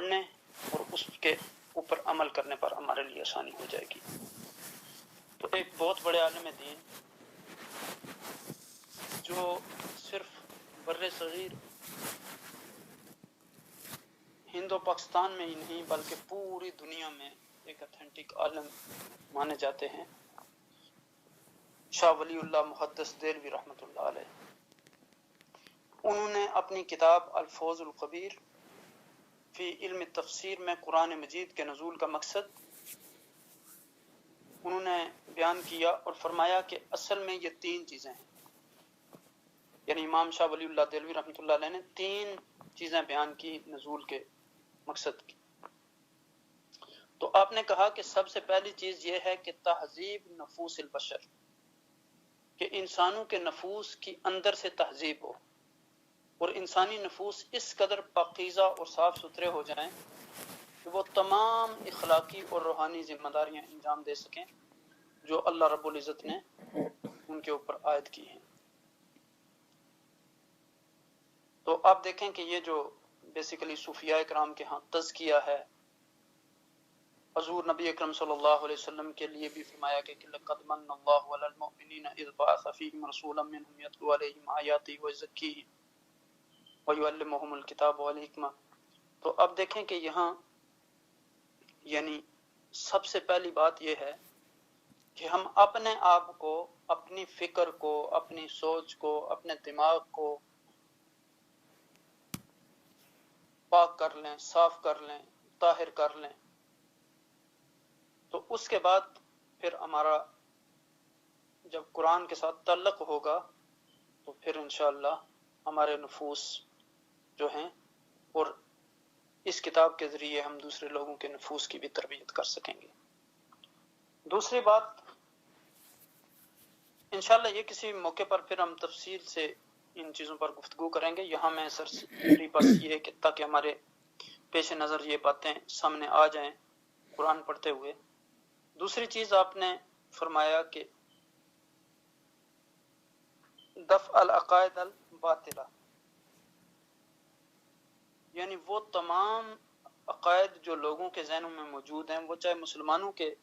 پڑھنے اور اس کے اوپر عمل کرنے پر ہمارے لیے آسانی ہو جائے گی۔ تو ایک بہت بڑے عالم دین جو صرف بر صغیر ہند و پاکستان میں ہی نہیں بلکہ پوری دنیا میں ایک اتھینٹک عالم مانے جاتے ہیں، شاہ ولی اللہ محدث دہلوی رحمۃ اللہ علیہ، انہوں نے اپنی کتاب الفوز القبیر فی علم تفسیر میں قرآن مجید کے نزول کا مقصد انہوں نے بیان کیا اور فرمایا کہ اصل میں یہ تین چیزیں ہیں، یعنی امام شاہ ولی اللہ دہلوی رحمۃ اللہ علیہ نے تین چیزیں بیان کی نزول کے مقصد کی۔ تو آپ نے کہا کہ سب سے پہلی چیز یہ ہے کہ تہذیب نفوس البشر، کہ انسانوں کے نفوس کی اندر سے تہذیب ہو اور انسانی نفوس اس قدر پاکیزہ اور صاف ستھرے ہو جائیں کہ وہ تمام اخلاقی اور روحانی ذمہ داریاں انجام دے سکیں جو اللہ رب العزت نے ان کے اوپر عائد کی ہیں۔ تو آپ دیکھیں کہ یہ جو بیسیکلی صوفیاء کرام کے ہاں تزکیہ ہے، حضور نبی اکرم صلی اللہ علیہ وسلم کے لیے بھی فرمایا کہ لقد من اللہ علی المؤمنین اذ بعث فیہم رسولا منہم یتلو علیہم آیاتہ ویزکیہم ویعلمہم الکتاب والحکمہ۔ تو اب دیکھیں کہ یہاں یعنی سب سے پہلی بات یہ ہے کہ ہم اپنے آپ کو، اپنی فکر کو، اپنی سوچ کو، اپنے دماغ کو پاک کر لیں، صاف کر لیں، طاہر کر لیں، تو اس کے بعد پھر ہمارا جب قرآن کے ساتھ تعلق ہوگا تو پھر انشاءاللہ ہمارے نفوس جو ہیں اور اس کتاب کے ذریعے ہم دوسرے لوگوں کے نفوس کی بھی تربیت کر سکیں گے۔ دوسری بات انشاءاللہ یہ کسی موقع پر پھر ہم تفصیل سے ان چیزوں پر گفتگو کریں گے، یہاں میں سرسری بس یہ کہ تاکہ ہمارے پیش نظر یہ باتیں سامنے آ جائیں قرآن پڑھتے ہوئے۔ دوسری چیز آپ نے فرمایا کہ دفع العقائد الباطلہ، یعنی وہ تمام عقائد جو لوگوں کے ذہنوں میں موجود ہیں، وہ چاہے مسلمانوں کے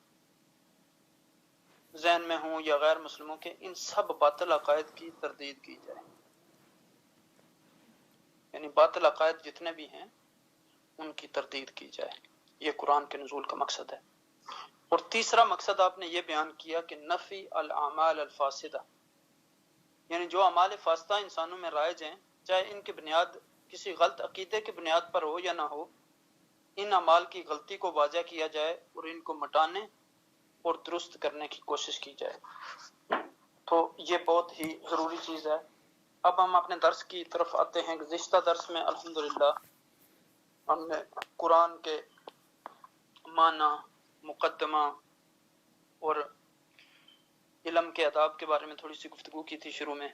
ذہن میں ہوں یا غیر مسلموں کے، ان سب باطل عقائد کی تردید کی جائے، یعنی باطل عقائد جتنے بھی ہیں ان کی تردید کی جائے۔ یہ قرآن کے نزول کا مقصد ہے۔ اور تیسرا مقصد آپ نے یہ بیان کیا کہ نفی الاعمال الفاسدہ، یعنی جو اعمال فاسدہ انسانوں میں رائج ہیں، چاہے ان کی بنیاد کسی غلط عقیدے کی بنیاد پر ہو یا نہ ہو، ان اعمال کی غلطی کو واضح کیا جائے اور ان کو مٹانے اور درست کرنے کی کوشش کی جائے۔ تو یہ بہت ہی ضروری چیز ہے۔ اب ہم اپنے درس کی طرف آتے ہیں۔ گزشتہ درس میں الحمدللہ ہم نے قرآن کے معنی، مقدمہ اور علم کے آداب کے بارے میں تھوڑی سی گفتگو کی تھی شروع میں،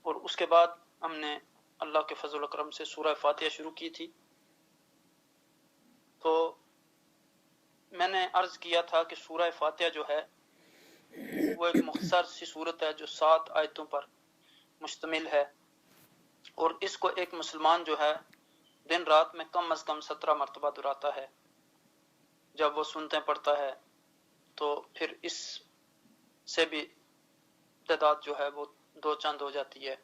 اور اس کے بعد ہم نے اللہ کے فضل و کرم سے سورہ فاتحہ شروع کی تھی۔ تو میں نے عرض کیا تھا کہ سورہ فاتحہ جو ہے وہ ایک مختصر سی صورت ہے جو 7 آیتوں پر مشتمل ہے، اور اس کو ایک مسلمان جو ہے دن رات میں کم از کم 17 مرتبہ دہراتا ہے۔ جب وہ سنتے پڑھتا ہے تو پھر اس سے بھی تعداد جو ہے وہ 2 چند ہو جاتی ہے،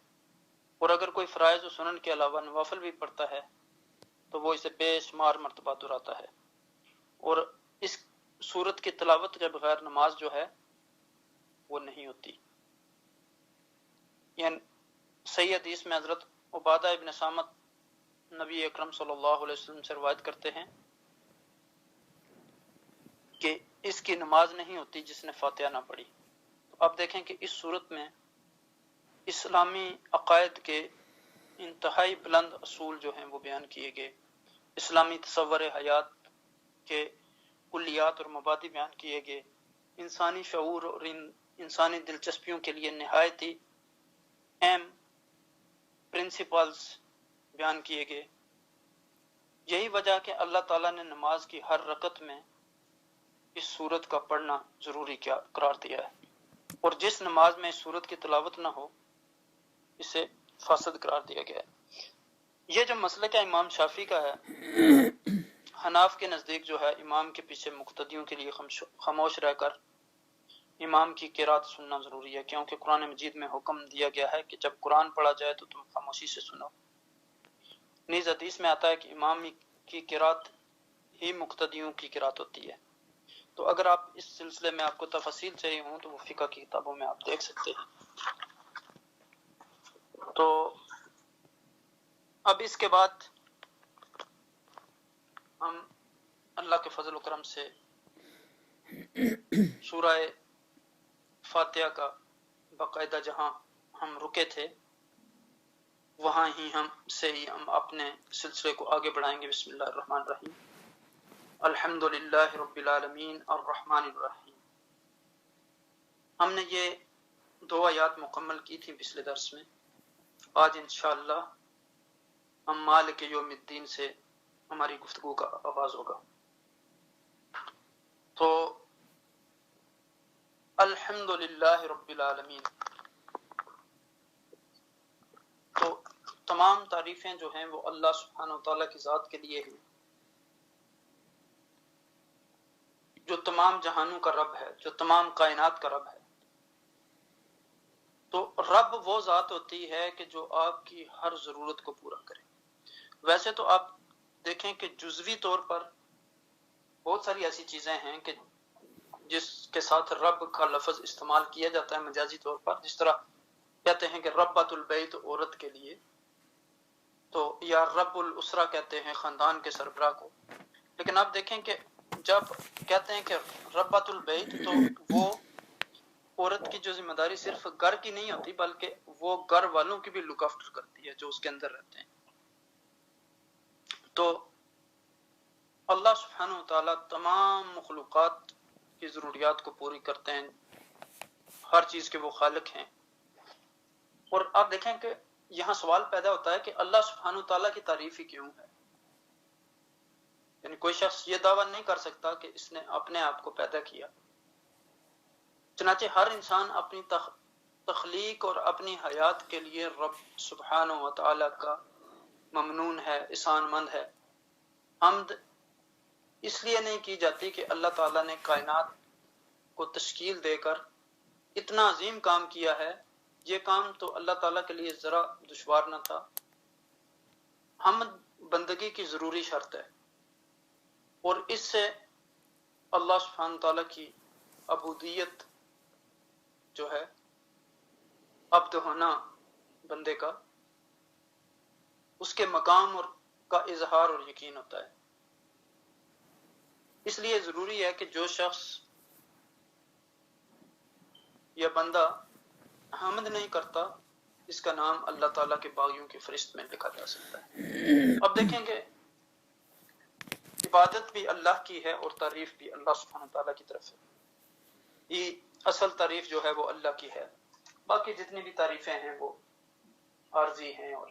اور اگر کوئی فرائض و سنن کے علاوہ نوافل بھی پڑھتا ہے تو وہ اسے بے شمار مرتبہ دہراتا ہے۔ اور اس سورت کی تلاوت کے بغیر نماز جو ہے وہ نہیں ہوتی۔ یعنی صحیح حدیث میں حضرت عبادہ ابن صامت نبی اکرم صلی اللہ علیہ وسلم سے روایت کرتے ہیں کہ اس کی نماز نہیں ہوتی جس نے فاتحہ نہ پڑھی۔ تو اب دیکھیں کہ اس صورت میں اسلامی عقائد کے انتہائی بلند اصول جو ہیں وہ بیان کیے گئے، اسلامی تصور حیات کے کلیات اور مبادی بیان کیے گئے، انسانی شعور اور انسانی دلچسپیوں کے لیے نہایت ہی اہم پرنسپلز بیان کیے گئے۔ یہی وجہ کہ اللہ تعالیٰ نے نماز کی ہر رکعت میں اس سورت کا پڑھنا ضروری قرار دیا ہے، اور جس نماز میں اس سورت کی تلاوت نہ ہو اسے فاسد قرار دیا گیا ہے۔ یہ جو مسلک امام شافعی کا ہے، حناف کے نزدیک جو ہے امام کے پیچھے مقتدیوں کے لیے خاموش رہ کر امام کی قرات سننا ضروری ہے، کیونکہ قرآن مجید میں حکم دیا گیا ہے کہ جب قرآن پڑھا جائے تو تم خاموشی سے سنو۔ نیز حدیث میں آتا ہے کہ امام کی قرات ہی مقتدیوں کی قرات ہوتی ہے۔ تو اگر آپ اس سلسلے میں آپ کو تفصیل چاہیے ہوں تو وہ فقہ کی کتابوں میں آپ دیکھ سکتے ہیں۔ تو اب اس کے بعد ہم اللہ کے فضل و کرم سے سورہ فاتحہ کا باقاعدہ جہاں ہم رکے تھے وہاں ہی ہم اپنے سلسلے کو آگے بڑھائیں گے۔ بسم اللہ الرحمن الرحیم، الحمد للہ رب العالمین الرحمن الرحیم۔ ہم نے یہ 2 آیات مکمل کی تھی پچھلے درس میں۔ آج انشاءاللہ ہم مالک یوم الدین سے ہماری گفتگو کا آغاز ہوگا۔ تو الحمد للہ رب العالمین، تو تمام تعریفیں جو ہیں وہ اللہ سبحانہ و تعالیٰ کی ذات کے لیے ہیں، جو تمام جہانوں کا رب ہے، جو تمام کائنات کا رب ہے۔ تو رب وہ ذات ہوتی ہے کہ جو آپ کی ہر ضرورت کو پورا کرے۔ ویسے تو آپ دیکھیں کہ جزوی طور پر بہت ساری ایسی چیزیں ہیں کہ جس کے ساتھ رب کا لفظ استعمال کیا جاتا ہے مجازی طور پر، جس طرح کہتے ہیں کہ ربۃ البیت عورت کے لیے، تو یا رب الاسرہ کہتے ہیں خاندان کے سربراہ کو۔ لیکن آپ دیکھیں کہ جب کہتے ہیں کہ ربۃ البیت تو وہ عورت کی جو ذمہ داری صرف گھر کی نہیں ہوتی بلکہ وہ گھر والوں کی بھی لک آفٹر کرتی ہے جو اس کے اندر رہتے ہیں۔ تو اللہ سبحانہ و تعالیٰ تمام مخلوقات کی ضروریات کو پوری کرتے ہیں، ہر چیز کے وہ خالق ہیں۔ اور آپ دیکھیں کہ یہاں سوال پیدا ہوتا ہے کہ اللہ سبحانہ و تعالیٰ کی تعریف ہی کیوں ہے؟ یعنی کوئی شخص یہ دعویٰ نہیں کر سکتا کہ اس نے اپنے آپ کو پیدا کیا۔ چنانچہ ہر انسان اپنی تخلیق اور اپنی حیات کے لیے رب سبحانہ و تعالیٰ کا ممنون ہے، احسان مند ہے۔ حمد اس لیے نہیں کی جاتی کہ اللہ تعالیٰ نے کائنات کو تشکیل دے کر اتنا عظیم کام کیا ہے، یہ کام تو اللہ تعالیٰ کے لیے ذرا دشوار نہ تھا۔ حمد بندگی کی ضروری شرط ہے، اور اس سے اللہ سبحانہ تعالیٰ کی عبودیت جو ہے، عبد ہونا بندے کا، اس کے مقام اور کا اظہار اور یقین ہوتا ہے۔ اس لیے ضروری ہے کہ جو شخص یا بندہ حمد نہیں کرتا، اس کا نام اللہ تعالیٰ کے باغیوں کی فہرست میں لکھا جا سکتا ہے۔ اب دیکھیں کہ عبادت بھی اللہ کی ہے اور تعریف بھی اللہ سبحانہ تعالیٰ کی طرف ہے۔ یہ اصل تعریف جو ہے وہ اللہ کی ہے، باقی جتنی بھی تعریفیں ہیں وہ عارضی ہیں اور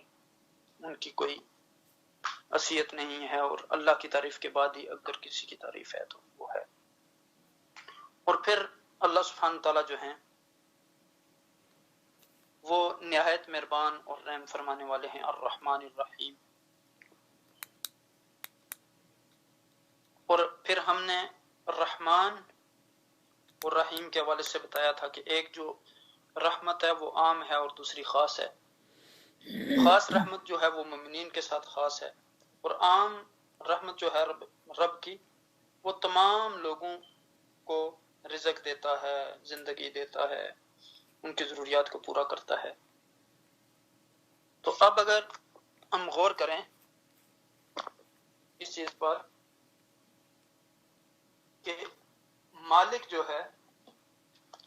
ان کی کوئی اصلیت نہیں ہے، اور اللہ کی تعریف کے بعد ہی اگر کسی کی تعریف ہے تو وہ ہے۔ اور پھر اللہ سبحانہ تعالیٰ جو ہیں وہ نہایت مہربان اور رحم فرمانے والے ہیں، الرحمن الرحیم۔ اور پھر ہم نے الرحمن اور رحیم کے حوالے سے بتایا تھا کہ ایک جو رحمت ہے وہ عام ہے اور دوسری خاص ہے۔ خاص رحمت جو ہے وہ مومنین کے ساتھ خاص ہے، اور عام رحمت جو ہے رب کی وہ تمام لوگوں کو رزق دیتا ہے، زندگی دیتا ہے، ان کی ضروریات کو پورا کرتا ہے۔ تو اب اگر ہم غور کریں اس چیز پر کہ مالک جو ہے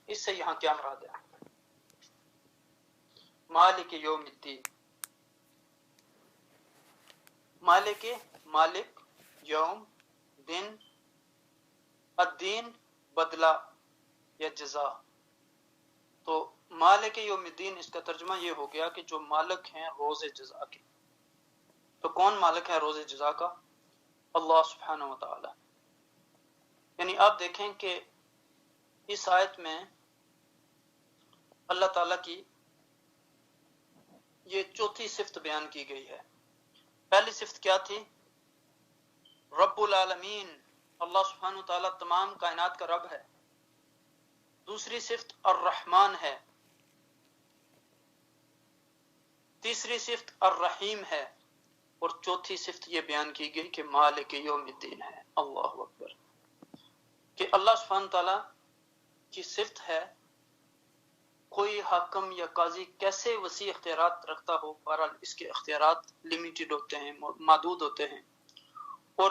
اس سے یہاں کیا مراد ہے؟ مالک یوم الدین، مالک یوم دن، الدین بدلہ یا جزا۔ تو مالک یوم الدین اس کا ترجمہ یہ ہو گیا کہ جو مالک ہیں روز جزا کے۔ تو کون مالک ہے روز جزا کا؟ اللہ سبحانہ و تعالی۔ یعنی آپ دیکھیں کہ اس آیت میں اللہ تعالیٰ کی یہ چوتھی صفت بیان کی گئی ہے۔ پہلی صفت کیا تھی؟ رب العالمین، اللہ سبحانہ و تعالیٰ تمام کائنات کا رب ہے۔ دوسری صفت الرحمن ہے، تیسری صفت الرحیم ہے، اور چوتھی صفت یہ بیان کی گئی کہ مالک یوم الدین ہے۔ اللہ اکبر، کہ اللہ سبحانہ تعالیٰ کی صفت ہے کوئی حاکم یا قاضی کیسے وسیع اختیارات رکھتا ہو، بہرحال اس کے اختیارات لمیٹڈ ہوتے ہیں، محدود ہوتے ہیں، اور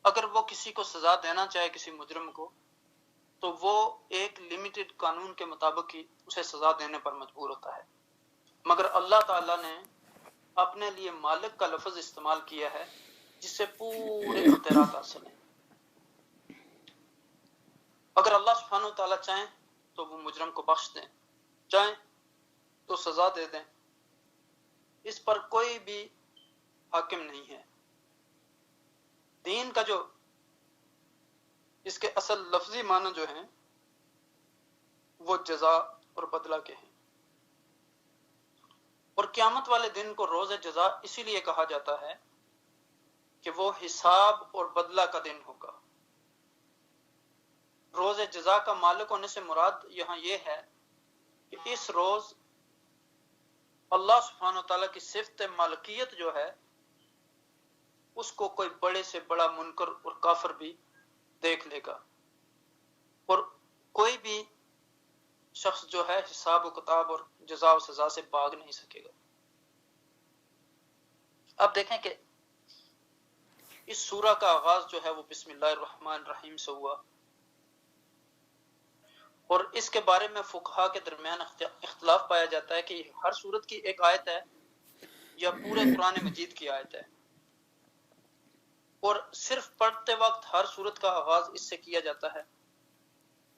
اگر وہ کسی کو سزا دینا چاہے کسی مجرم کو تو وہ ایک لمیٹڈ قانون کے مطابق ہی اسے سزا دینے پر مجبور ہوتا ہے۔ مگر اللہ تعالیٰ نے اپنے لیے مالک کا لفظ استعمال کیا ہے جس سے پورے اختیارات حاصل ہیں۔ اگر اللہ سبحانہ وتعالیٰ چاہیں تو وہ مجرم کو بخش دیں، چاہیں تو سزا دے دیں، اس پر کوئی بھی حاکم نہیں ہے۔ دین کا جو اس کے اصل لفظی معنی جو ہیں وہ جزا اور بدلہ کے ہیں، اور قیامت والے دن کو روز جزا اسی لیے کہا جاتا ہے کہ وہ حساب اور بدلہ کا دن ہوگا۔ روز جزا کا مالک ہونے سے مراد یہاں یہ ہے کہ اس روز اللہ سبحانہ وتعالیٰ کی صفت مالکیت جو ہے اس کو کوئی بڑے سے بڑا منکر اور کافر بھی دیکھ لے گا، اور کوئی بھی شخص جو ہے حساب و کتاب اور جزا و سزا سے بھاگ نہیں سکے گا۔ اب دیکھیں کہ اس سورہ کا آغاز جو ہے وہ بسم اللہ الرحمن الرحیم سے ہوا، اور اس کے بارے میں فقہا کے درمیان اختلاف پایا جاتا ہے کہ ہر سورت کی ایک آیت ہے یا پورے قرآن مجید کی آیت ہے، اور صرف پڑھتے وقت ہر سورت کا آغاز اس سے کیا جاتا ہے،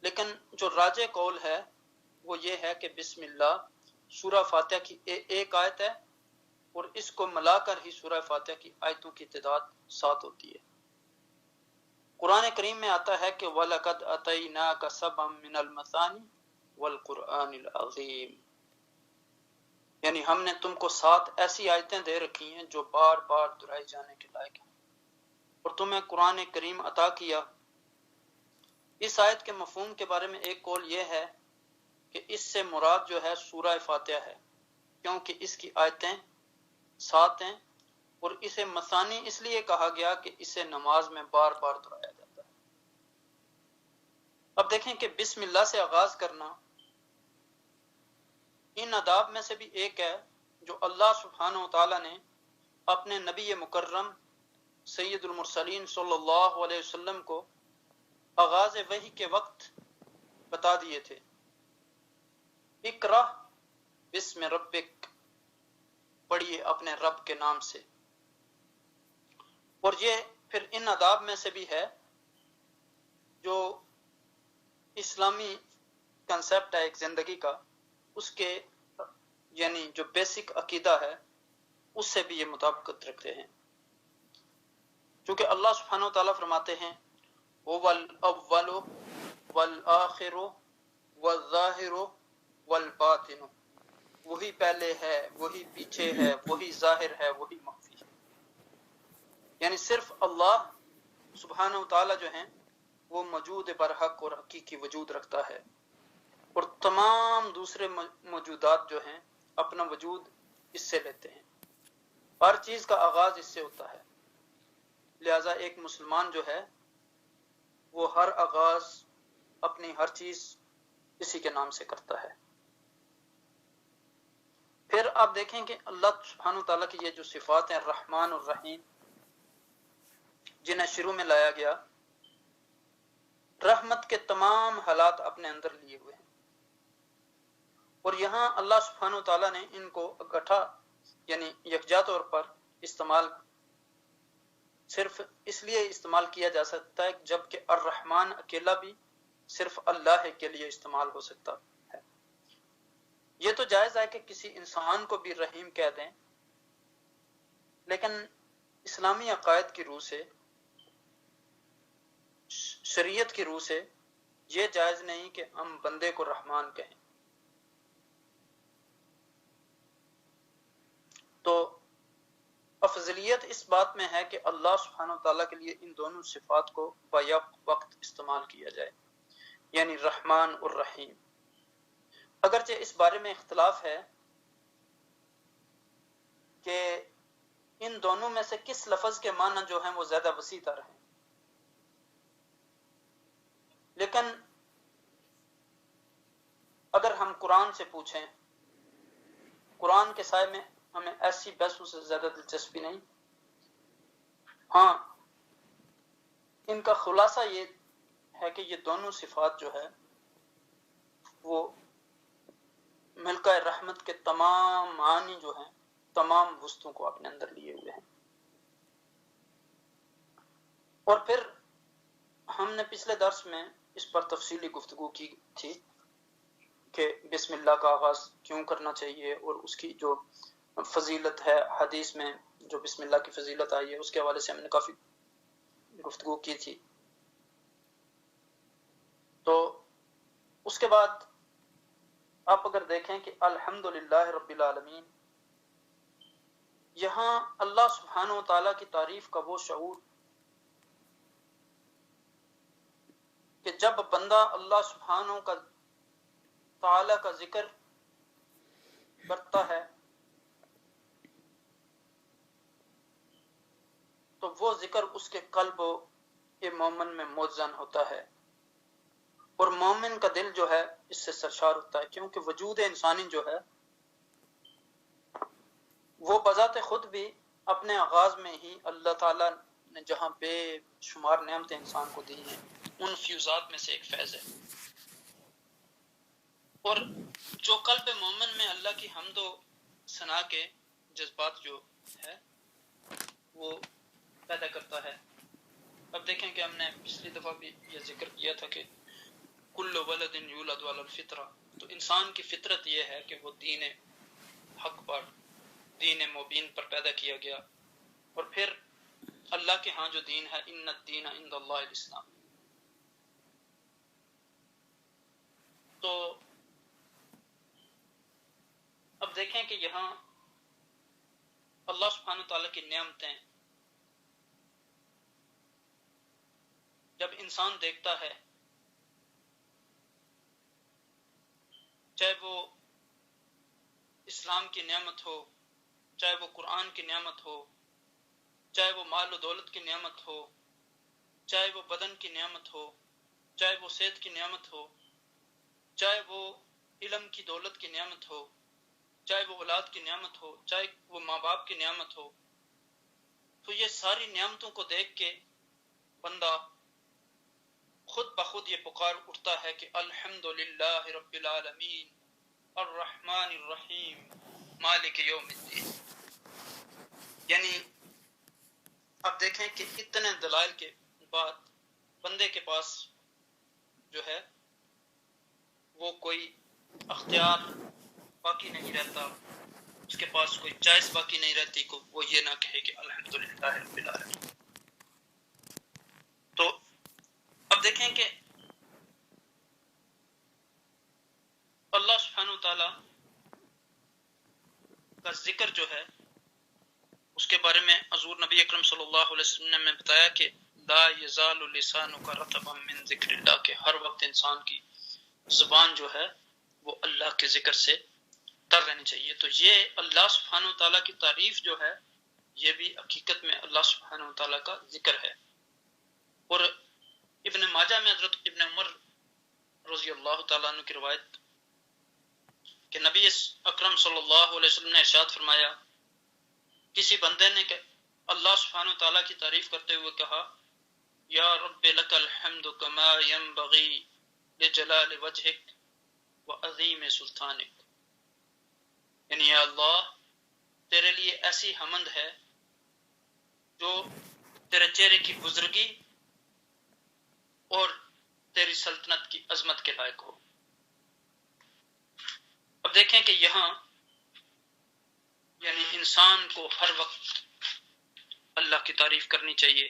لیکن جو راجح قول ہے وہ یہ ہے کہ بسم اللہ سورہ فاتحہ کی ایک آیت ہے، اور اس کو ملا کر ہی سورہ فاتحہ کی آیتوں کی تعداد 7 ہوتی ہے۔ قرآن کریم میں آتا ہے کہ وَلَقَدْ أَتَيْنَاكَ سَبْعًا مِنَ الْمَثَانِ وَالْقُرْآنِ الْعَظِيمِ، یعنی ہم نے تم کو 7 ایسی آیتیں دے رکھی ہیں جو بار بار دہرائی جانے کے لائق ہیں، اور تمہیں قرآن کریم عطا کیا۔ اس آیت کے مفہوم کے بارے میں ایک قول یہ ہے کہ اس سے مراد جو ہے سورہ فاتحہ ہے، کیونکہ اس کی آیتیں 7 ہیں، اور اسے مثانی اس لیے کہا گیا کہ اسے نماز میں بار بار دہرایا جاتا ہے۔ اب دیکھیں کہ بسم اللہ سے آغاز کرنا ان آداب میں سے بھی ایک ہے جو اللہ سبحانہ و تعالیٰ نے اپنے نبی مکرم سید المرسلین صلی اللہ علیہ وسلم کو آغاز وحی کے وقت بتا دیے تھے۔ اقرأ بسم ربک، پڑھیے اپنے رب کے نام سے، اور یہ پھر ان آداب میں سے بھی ہے جو اسلامی کنسپٹ ہے ایک زندگی کا، اس کے یعنی جو بیسک عقیدہ ہے اس سے بھی یہ مطابقت رکھتے ہیں، چونکہ اللہ سبحانہ وتعالیٰ فرماتے ہیں هو الاول والآخر والظاہر والباطن، وہی پہلے ہے، وہی پیچھے ہے، وہی ظاہر ہے، وہی مخفی ہے، یعنی صرف اللہ سبحانہ وتعالیٰ جو ہیں وہ موجود برحق اور حقیقی وجود رکھتا ہے، اور تمام دوسرے موجودات جو ہیں اپنا وجود اس سے لیتے ہیں، ہر چیز کا آغاز اس سے ہوتا ہے، لہٰذا ایک مسلمان جو ہے وہ ہر آغاز اپنی ہر چیز اسی کے نام سے کرتا ہے۔ پھر آپ دیکھیں کہ اللہ سبحانہ وتعالیٰ کی یہ جو صفات ہیں الرحمن الرحیم جنہیں شروع میں لایا گیا، رحمت کے تمام حالات اپنے اندر لیے ہوئے ہیں، اور یہاں اللہ سبحانہ وتعالیٰ نے ان کو اکٹھا یعنی یکجا طور پر استعمال صرف اس لیے استعمال کیا جا سکتا ہے جبکہ الرحمن اکیلا بھی صرف اللہ کے لیے استعمال ہو سکتا ہے۔ یہ تو جائز ہے کہ کسی انسان کو بھی رحیم کہہ دیں، لیکن اسلامی عقائد کی روح سے، شریعت کی روح سے یہ جائز نہیں کہ ہم بندے کو رحمان کہیں۔ تو افضلیت اس بات میں ہے کہ اللہ سبحانہ وتعالیٰ کے لیے ان دونوں صفات کو بیک وقت استعمال کیا جائے، یعنی رحمان اور رحیم۔ اگرچہ اس بارے میں اختلاف ہے کہ ان دونوں میں سے کس لفظ کے معنی جو ہیں وہ زیادہ وسیع تر ہیں، لیکن اگر ہم قرآن سے پوچھیں، قرآن کے سائے میں ہمیں ایسی بحثوں سے زیادہ دلچسپی نہیں۔ ہاں، ان کا خلاصہ یہ ہے کہ یہ دونوں صفات جو ہے وہ ملکہ رحمت کے تمام معانی جو ہیں، تمام وسطوں کو اپنے اندر لیے ہوئے ہیں۔ اور پھر ہم نے پچھلے درس میں اس پر تفصیلی گفتگو کی تھی کہ بسم اللہ کا آغاز کیوں کرنا چاہیے، اور اس کی جو فضیلت ہے حدیث میں جو بسم اللہ کی فضیلت آئی ہے اس کے حوالے سے ہم نے کافی گفتگو کی تھی۔ تو اس کے بعد آپ اگر دیکھیں کہ الحمدللہ رب العالمین، یہاں اللہ سبحانہ و تعالیٰ کی تعریف کا وہ شعور کہ جب بندہ اللہ سبحانہ تعالیٰ کا ذکر کرتا ہے تو وہ ذکر اس کے قلب کے مومن میں موزن ہوتا ہے، اور مومن کا دل جو ہے اس سے سرشار ہوتا ہے، کیونکہ وجود انسانی جو ہے وہ بذات خود بھی اپنے آغاز میں ہی اللہ تعالیٰ نے جہاں بے شمار نعمتیں انسان کو دی ہیں ان فیوزات میں سے ایک فیض ہے۔ اور جو قلب مومن میں اللہ کی حمد و ثنا کے جذبات جو ہے وہ پیدا کرتا ہے۔ اب دیکھیں کہ ہم نے پچھلی دفعہ بھی یہ ذکر کیا تھا کہ کل ولد یولد علی الفطرہ، تو انسان کی فطرت یہ ہے کہ وہ دین حق پر، دین مبین پر پیدا کیا گیا، اور پھر اللہ کے ہاں جو دین ہے ان الدین عند اللہ الاسلام۔ تو اب دیکھیں کہ یہاں اللہ سبحانہ تعالیٰ کی نعمتیں جب انسان دیکھتا ہے، چاہے وہ اسلام کی نعمت ہو، چاہے وہ قرآن کی نعمت ہو، چاہے وہ مال و دولت کی نعمت ہو، چاہے وہ بدن کی نعمت ہو، چاہے وہ صحت کی نعمت ہو، چاہے وہ علم کی دولت کی نعمت ہو، چاہے وہ اولاد کی نعمت ہو، چاہے وہ ماں باپ کی نعمت ہو، تو یہ ساری نعمتوں کو دیکھ کے بندہ خود بخود یہ پکار اٹھتا ہے کہ الحمدللہ رب العالمین الرحمن الرحیم مالک یوم الدین۔ یعنی اب دیکھیں کہ اتنے دلائل کے بعد بندے کے پاس جو ہے وہ کوئی اختیار باقی نہیں رہتا، اس کے پاس کوئی چوائس باقی نہیں رہتی کو وہ یہ نہ کہے کہ الحمدللہ رب العالمین۔ تو اب دیکھیں کہ اللہ سبحانہ وتعالی کا ذکر جو ہے اس کے بارے میں حضور نبی اکرم صلی اللہ علیہ وسلم نے بتایا کہ لا یزال لسانک رطبا من ذکر اللہ، کہ ہر وقت انسان کی زبان جو ہے وہ اللہ کے ذکر سے تر رہنی چاہیے۔ تو یہ اللہ سبحانہ وتعالی کی تعریف جو ہے یہ بھی حقیقت میں اللہ سبحانہ وتعالی کا ذکر ہے۔ اور ابن ماجہ میں حضرت ابن عمر رضی اللہ تعالیٰ عنہ کی روایت کہ نبی اکرم صلی اللہ علیہ وسلم نے ارشاد فرمایا، کسی بندے نے کہ اللہ سبحانہ وتعالیٰ کی تعریف کرتے ہوئے کہا، یا رب لک الحمد کما ینبغی لجلال وجہک وعظیم سلطانک، یعنی یا اللہ تیرے لیے ایسی حمد ہے جو تیرے چہرے کی بزرگی اور تیری سلطنت کی عظمت کے لائق ہو۔ اب دیکھیں کہ یہاں یعنی انسان کو ہر وقت اللہ کی تعریف کرنی چاہیے،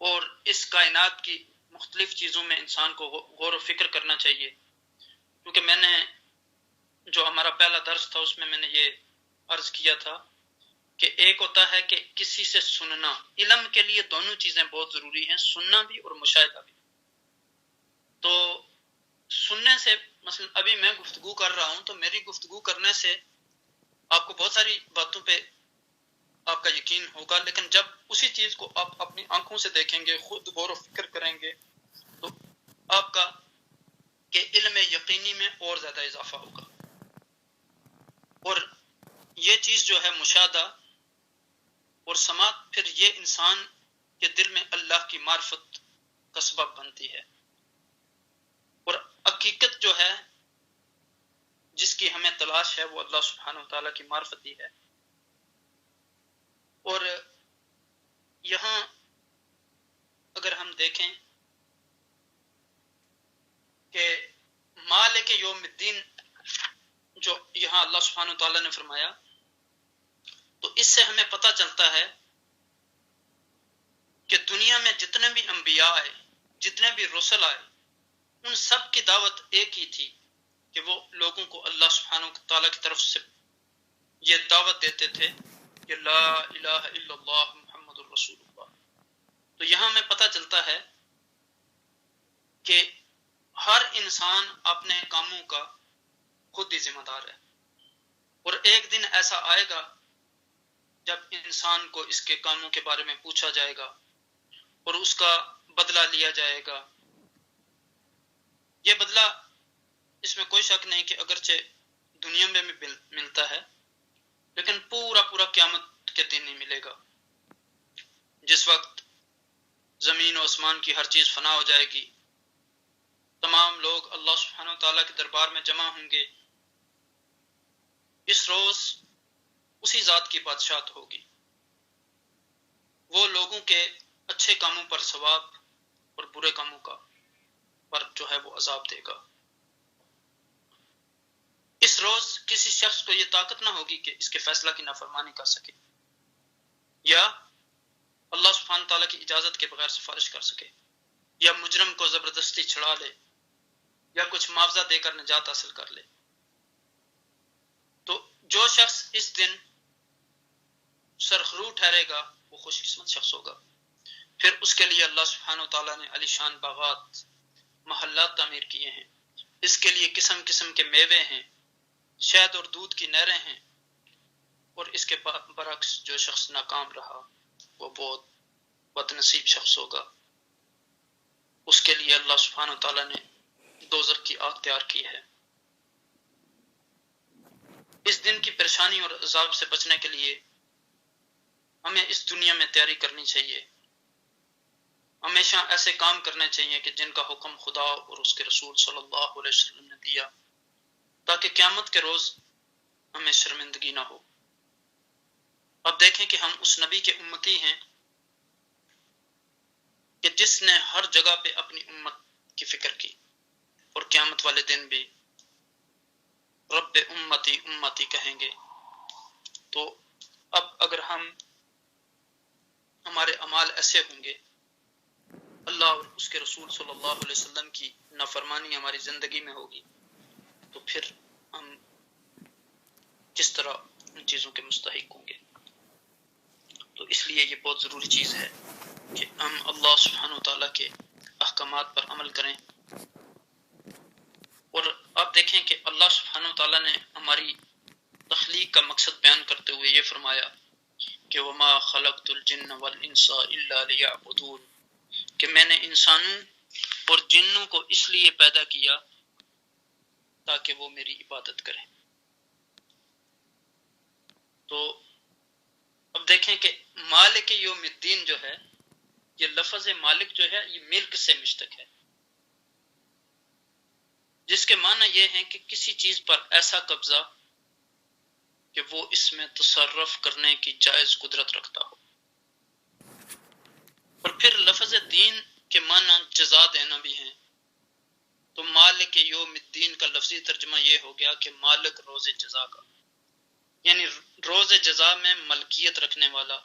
اور اس کائنات کی مختلف چیزوں میں انسان کو غور و فکر کرنا چاہیے، کیونکہ میں نے جو ہمارا پہلا درس تھا اس میں نے یہ عرض کیا تھا کہ ایک ہوتا ہے کہ کسی سے سننا، علم کے لیے دونوں چیزیں بہت ضروری ہیں، سننا بھی اور مشاہدہ بھی۔ تو سننے سے مثلا ابھی میں گفتگو کر رہا ہوں تو میری گفتگو کرنے سے آپ کو بہت ساری باتوں پہ آپ کا یقین ہوگا، لیکن جب اسی چیز کو آپ اپنی آنکھوں سے دیکھیں گے، خود غور و فکر کریں گے، تو آپ کا کہ علم یقینی میں اور زیادہ اضافہ ہوگا۔ اور یہ چیز جو ہے مشاہدہ اور سماعت، پھر یہ انسان کے دل میں اللہ کی معرفت کا سبب بنتی ہے۔ اور حقیقت جو ہے جس کی ہمیں تلاش ہے وہ اللہ سبحانہ و تعالیٰ کی معرفت ہی ہے۔ اور یہاں اگر ہم دیکھیں کہ مالک یوم الدین جو یہاں اللہ سبحانہ و تعالیٰ نے فرمایا، تو اس سے ہمیں پتہ چلتا ہے کہ دنیا میں جتنے بھی انبیاء آئے، جتنے بھی رسل آئے، ان سب کی دعوت ایک ہی تھی کہ وہ لوگوں کو اللہ سبحانہ و تعالیٰ کی طرف سے یہ دعوت دیتے تھے کہ لا الہ الا اللہ محمد الرسول اللہ۔ تو یہاں ہمیں پتہ چلتا ہے کہ ہر انسان اپنے کاموں کا خود ہی ذمہ دار ہے، اور ایک دن ایسا آئے گا جب انسان کو اس کے کاموں کے بارے میں پوچھا جائے گا اور اس کا بدلہ لیا جائے گا۔ یہ بدلہ اس میں کوئی شک نہیں کہ اگرچہ دنیا میں بھی ملتا ہے، لیکن پورا قیامت کے دن نہیں ملے گا، جس وقت زمین و آسمان کی ہر چیز فنا ہو جائے گی، تمام لوگ اللہ سبحانہ و تعالیٰ کے دربار میں جمع ہوں گے۔ اس روز اسی ذات کی بادشاہت ہوگی، وہ لوگوں کے اچھے کاموں پر ثواب اور برے کاموں کا پر جو ہے وہ عذاب دے گا۔ اس روز کسی شخص کو یہ طاقت نہ ہوگی کہ اس کے فیصلہ کی نافرمانی کر سکے یا اللہ سبحانہ تعالیٰ کی اجازت کے بغیر سفارش کر سکے، یا مجرم کو زبردستی چھڑا لے، یا کچھ معاوضہ دے کر نجات حاصل کر لے۔ تو جو شخص اس دن سرخرو ٹھہرے گا وہ خوش قسمت شخص ہوگا۔ پھر اس کے لیے اللہ سبحانہ تعالیٰ نے علی شان باغات، محلات تعمیر کیے ہیں، اس کے لیے قسم قسم کے میوے ہیں، شہد اور دودھ کی نہریں ہیں۔ اور اس کے برعکس جو شخص ناکام رہا وہ بہت بد نصیب شخص ہوگا، اس کے لیے اللہ سبحانہ تعالیٰ نے دوزخ کی آگ تیار کی ہے۔ اس دن کی پریشانی اور عذاب سے بچنے کے لیے ہمیں اس دنیا میں تیاری کرنی چاہیے، ہمیشہ ایسے کام کرنے چاہیے کہ جن کا حکم خدا اور اس کے رسول صلی اللہ علیہ وسلم نے دیا، تاکہ قیامت کے روز ہمیں شرمندگی نہ ہو۔ اب دیکھیں کہ ہم اس نبی کے امتی ہیں کہ جس نے ہر جگہ پہ اپنی امت کی فکر کی، اور قیامت والے دن بھی رب امتی امتی کہیں گے۔ تو اب اگر ہمارے اعمال ایسے ہوں گے، اللہ اور اس کے رسول صلی اللہ علیہ وسلم کی نافرمانی ہماری زندگی میں ہوگی، تو پھر ہم کس طرح ان چیزوں کے مستحق ہوں گے۔ تو اس لیے یہ بہت ضروری چیز ہے کہ ہم اللہ سبحانہ وتعالیٰ کے احکامات پر عمل کریں۔ اور آپ دیکھیں کہ اللہ سبحانہ وتعالیٰ نے ہماری تخلیق کا مقصد بیان کرتے ہوئے یہ فرمایا کہ وَمَا خَلَقْتُ الْجِنَّ وَالْإِنسَ إِلَّا لِيَعْبُدُونَ، کہ میں نے انسانوں اور جنوں کو اس لیے پیدا کیا تاکہ وہ میری عبادت کریں۔ تو اب دیکھیں کہ مالک یوم الدین جو ہے، یہ لفظ مالک جو ہے یہ ملک سے مشتق ہے، جس کے معنی یہ ہیں کہ کسی چیز پر ایسا قبضہ کہ وہ اس میں تصرف کرنے کی جائز قدرت رکھتا ہو۔ اور پھر لفظ دین کے معنی جزا دینا بھی ہیں، تو مالک یوم الدین کا لفظی ترجمہ یہ ہو گیا کہ مالک روز جزا کا، یعنی روز جزا میں ملکیت رکھنے والا۔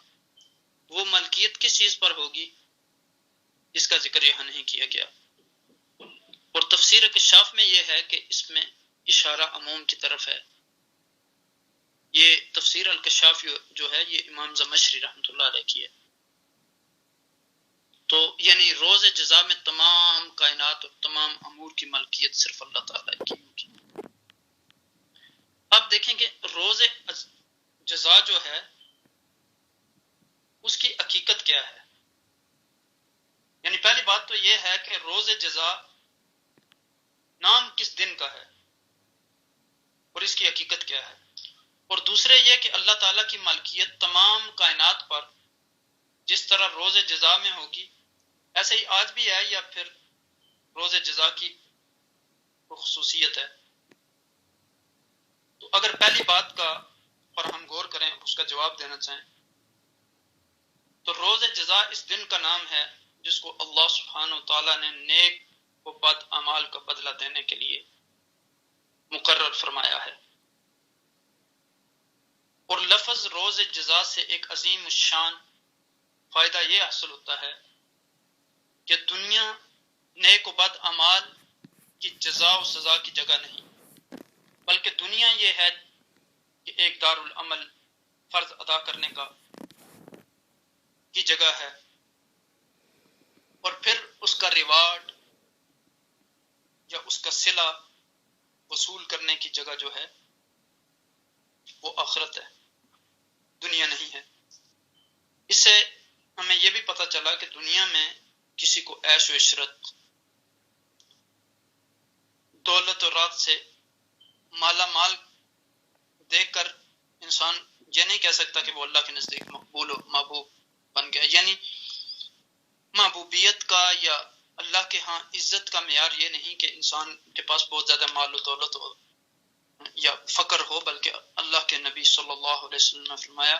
وہ ملکیت کس چیز پر ہوگی اس کا ذکر یہاں نہیں کیا گیا۔ اور تفسیر کشاف میں یہ ہے کہ اس میں اشارہ عموم کی طرف ہے یہ تفسیر الکشاف جو ہے یہ امام زمخشری رحمۃ اللہ علیہ کی ہے. تو یعنی روز جزا میں تمام کائنات اور تمام امور کی ملکیت صرف اللہ تعالیٰ کی ہوگی. اب دیکھیں کہ روز جزا جو ہے اس کی حقیقت کیا ہے. یعنی پہلی بات تو یہ ہے کہ روز جزا نام کس دن کا ہے اور اس کی حقیقت کیا ہے. اور دوسرے یہ کہ اللہ تعالیٰ کی ملکیت تمام کائنات پر جس طرح روز جزا میں ہوگی ایسے ہی آج بھی ہے یا پھر روز جزا کی خصوصیت ہے. تو اگر پہلی بات کا پر ہم غور کریں اس کا جواب دینا چاہیں تو روز جزا اس دن کا نام ہے جس کو اللہ سبحانہ و تعالیٰ نے نیک و بد اعمال کا بدلہ دینے کے لیے مقرر فرمایا ہے. اور لفظ روز جزا سے ایک عظیم الشان فائدہ یہ حاصل ہوتا ہے کہ دنیا نیک و بد اعمال کی جزا و سزا کی جگہ نہیں، بلکہ دنیا یہ ہے کہ ایک دار العمل فرض ادا کرنے کی جگہ ہے، اور پھر اس کا ریوارڈ یا اس کا صلہ وصول کرنے کی جگہ جو ہے وہ آخرت ہے، دنیا نہیں ہے. اس سے ہمیں یہ بھی پتہ چلا کہ دنیا میں کسی کو عیش و عشرت، دولت و رات سے مالا مال دیکھ کر انسان یہ نہیں کہہ سکتا کہ وہ اللہ کے نزدیک مقبول و محبوب بن گیا. یعنی محبوبیت کا یا اللہ کے ہاں عزت کا معیار یہ نہیں کہ انسان کے پاس بہت زیادہ مال و دولت ہو یا فقر ہو، بلکہ اللہ کے نبی صلی اللہ علیہ وسلم نے فرمایا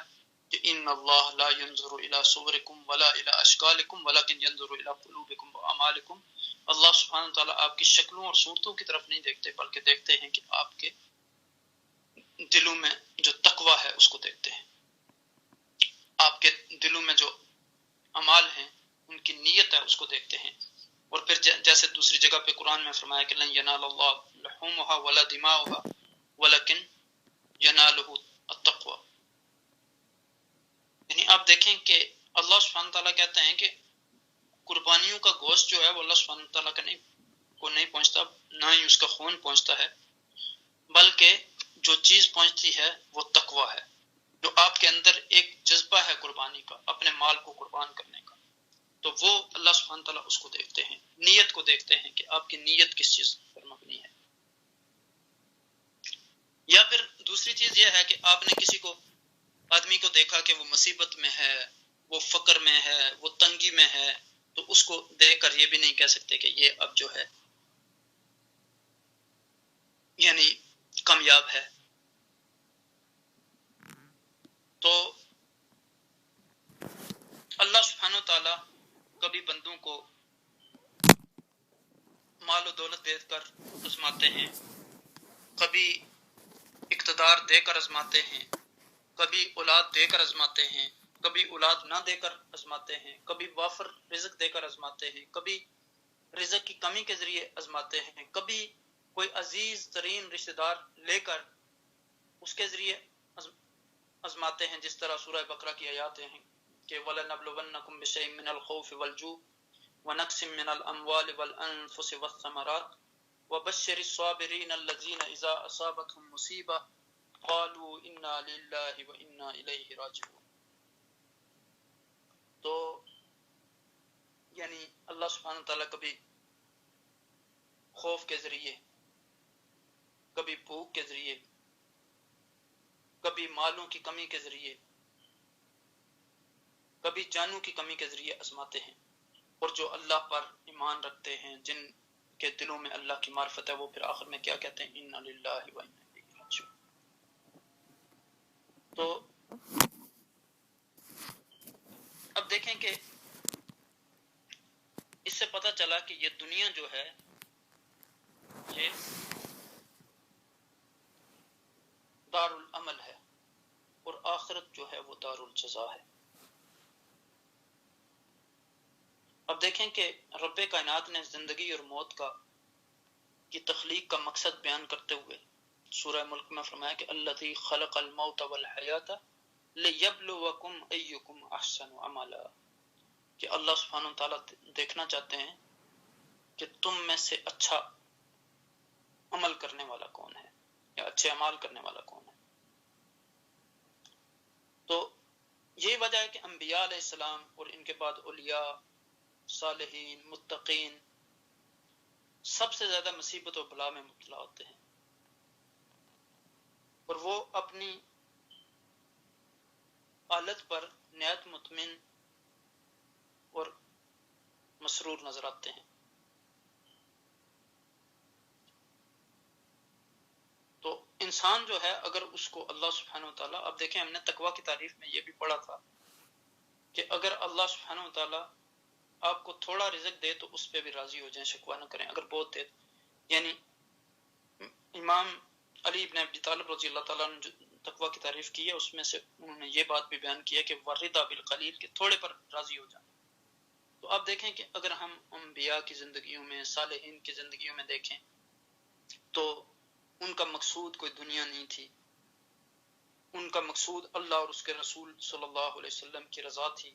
کہ ان اللہ لا ينظر الى صورکم ولا الى اشکالکم ولکن ينظر الى قلوبکم واعمالکم. اللہ سبحانہ تعالیٰ آپ کی شکلوں اور صورتوں کی طرف نہیں دیکھتے بلکہ دیکھتے ہیں کہ آپ کے دلوں میں جو تقوی ہے اس کو دیکھتے ہیں، آپ کے دلوں میں جو اعمال ہیں ان کی نیت ہے اس کو دیکھتے ہیں. اور پھر جیسے دوسری جگہ پہ قرآن میں فرمایا کہ لن ینال اللہ لحومها ولا دماؤها ولکن ینالہ التقوی. یعنی آپ دیکھیں کہ اللہ سبحانہ تعالیٰ کہتے ہیں کہ قربانیوں کا گوشت جو ہے وہ اللہ سبحانہ تعالیٰ کا نہیں پہنچتا، نہ ہی اس کا خون پہنچتا ہے، بلکہ جو چیز پہنچتی ہے وہ تقوی ہے. جو آپ کے اندر ایک جذبہ ہے قربانی کا، اپنے مال کو قربان کرنے کا، تو وہ اللہ سبحانہ تعالیٰ اس کو دیکھتے ہیں، نیت کو دیکھتے ہیں کہ آپ کی نیت کس چیز پر مبنی ہے. یا پھر دوسری چیز یہ ہے کہ آپ نے کسی کو آدمی کو دیکھا کہ وہ مصیبت میں ہے، وہ فقر میں ہے، وہ تنگی میں ہے، تو اس کو دیکھ کر یہ بھی نہیں کہہ سکتے کہ یہ اب جو ہے یعنی کامیاب ہے. تو اللہ سبحانہ تعالیٰ کبھی بندوں کو مال و دولت دے کر آزماتے ہیں، کبھی اقتدار دے کر آزماتے ہیں، کبھی اولاد دے کر آزماتے ہیں، کبھی اولاد نہ دے کر آزماتے ہیں، کبھی وافر رزق دے کر آزماتے ہیں، کبھی رزق کی کمی کے ذریعے آزماتے ہیں، کبھی کوئی عزیز ترین رشتہ دار لے کر اس کے ذریعے آزماتے ہیں، جس طرح سورہ بقرہ کی آیاتیں ہیں کہ وَلَنَبْلُوَنَّكُمْ بِشَيْءٍ مِّنَ الْخَوْفِ وَالْجُوعِ وَنَقْصٍ مِّنَ الْأَمْوَالِ وَالْأَنفُسِ وَالثَّمَرَاتِ وَبَشِّرِ الصَّابِرِينَ الَّذِينَ إِذَا أَصَابَتْهُمْ مُصِيبَةٌ قَالُوا إِنَّا لِلَّهِ وَإِنَّا إِلَيْهِ رَاجِعُونَ. تو یعنی اللہ سبحانہ تعالیٰ کبھی خوف کے ذریعے، کبھی بھوک کے ذریعے، کبھی مالوں کی کمی کے ذریعے، کبھی جانوں کی کمی کے ذریعے آزماتے ہیں. اور جو اللہ پر ایمان رکھتے ہیں، جن کے دلوں میں اللہ کی معرفت ہے، وہ پھر آخر میں کیا کہتے ہیں اِنَّا لِلَّهِ وَإِنَّا إِلَيْهِ رَاجِعُونَ. تو اب دیکھیں کہ اس سے پتہ چلا کہ یہ دنیا جو ہے یہ دار العمل ہے اور آخرت جو ہے وہ دار الجزا ہے. اب دیکھیں کہ رب کائنات نے زندگی اور موت کی تخلیق کا مقصد بیان کرتے ہوئے سورہ ملک میں فرمایا کہ الذی خلق الموت والحیات لیبلوکم ایکم احسن عملا، کہ اللہ سبحانہ وتعالیٰ دیکھنا چاہتے ہیں کہ تم میں سے اچھا عمل کرنے والا کون ہے یا اچھے اعمال کرنے والا کون ہے۔ تو یہ وجہ ہے کہ انبیاء علیہ السلام اور ان کے بعد اولیاء، صالحین، متقین سب سے زیادہ مصیبت و بلا میں مبتلا ہوتے ہیں، اور وہ اپنی حالت پر نہایت مطمئن اور مسرور نظر آتے ہیں۔ تو انسان جو ہے اگر اس کو اللہ سبحانہ وتعالیٰ، اب دیکھیں ہم نے تقویٰ کی تعریف میں یہ بھی پڑھا تھا کہ اگر اللہ سبحانہ وتعالیٰ آپ کو تھوڑا رزق دے تو اس پہ بھی راضی ہو جائیں، شکوہ نہ کریں، اگر بہت دے، یعنی امام علی بن ابی طالب رضی اللہ تعالیٰ نے جو تقویٰ کی تعریف کی ہے اس میں سے انہوں نے یہ بات بھی بیان کیا کہ ورضا بالقلیل، کہ تھوڑے پر راضی ہو جائیں۔ تو آپ دیکھیں کہ اگر ہم انبیاء کی زندگیوں میں، صالحین کی زندگیوں میں دیکھیں تو ان کا مقصود کوئی دنیا نہیں تھی، ان کا مقصود اللہ اور اس کے رسول صلی اللہ علیہ وسلم کی رضا تھی،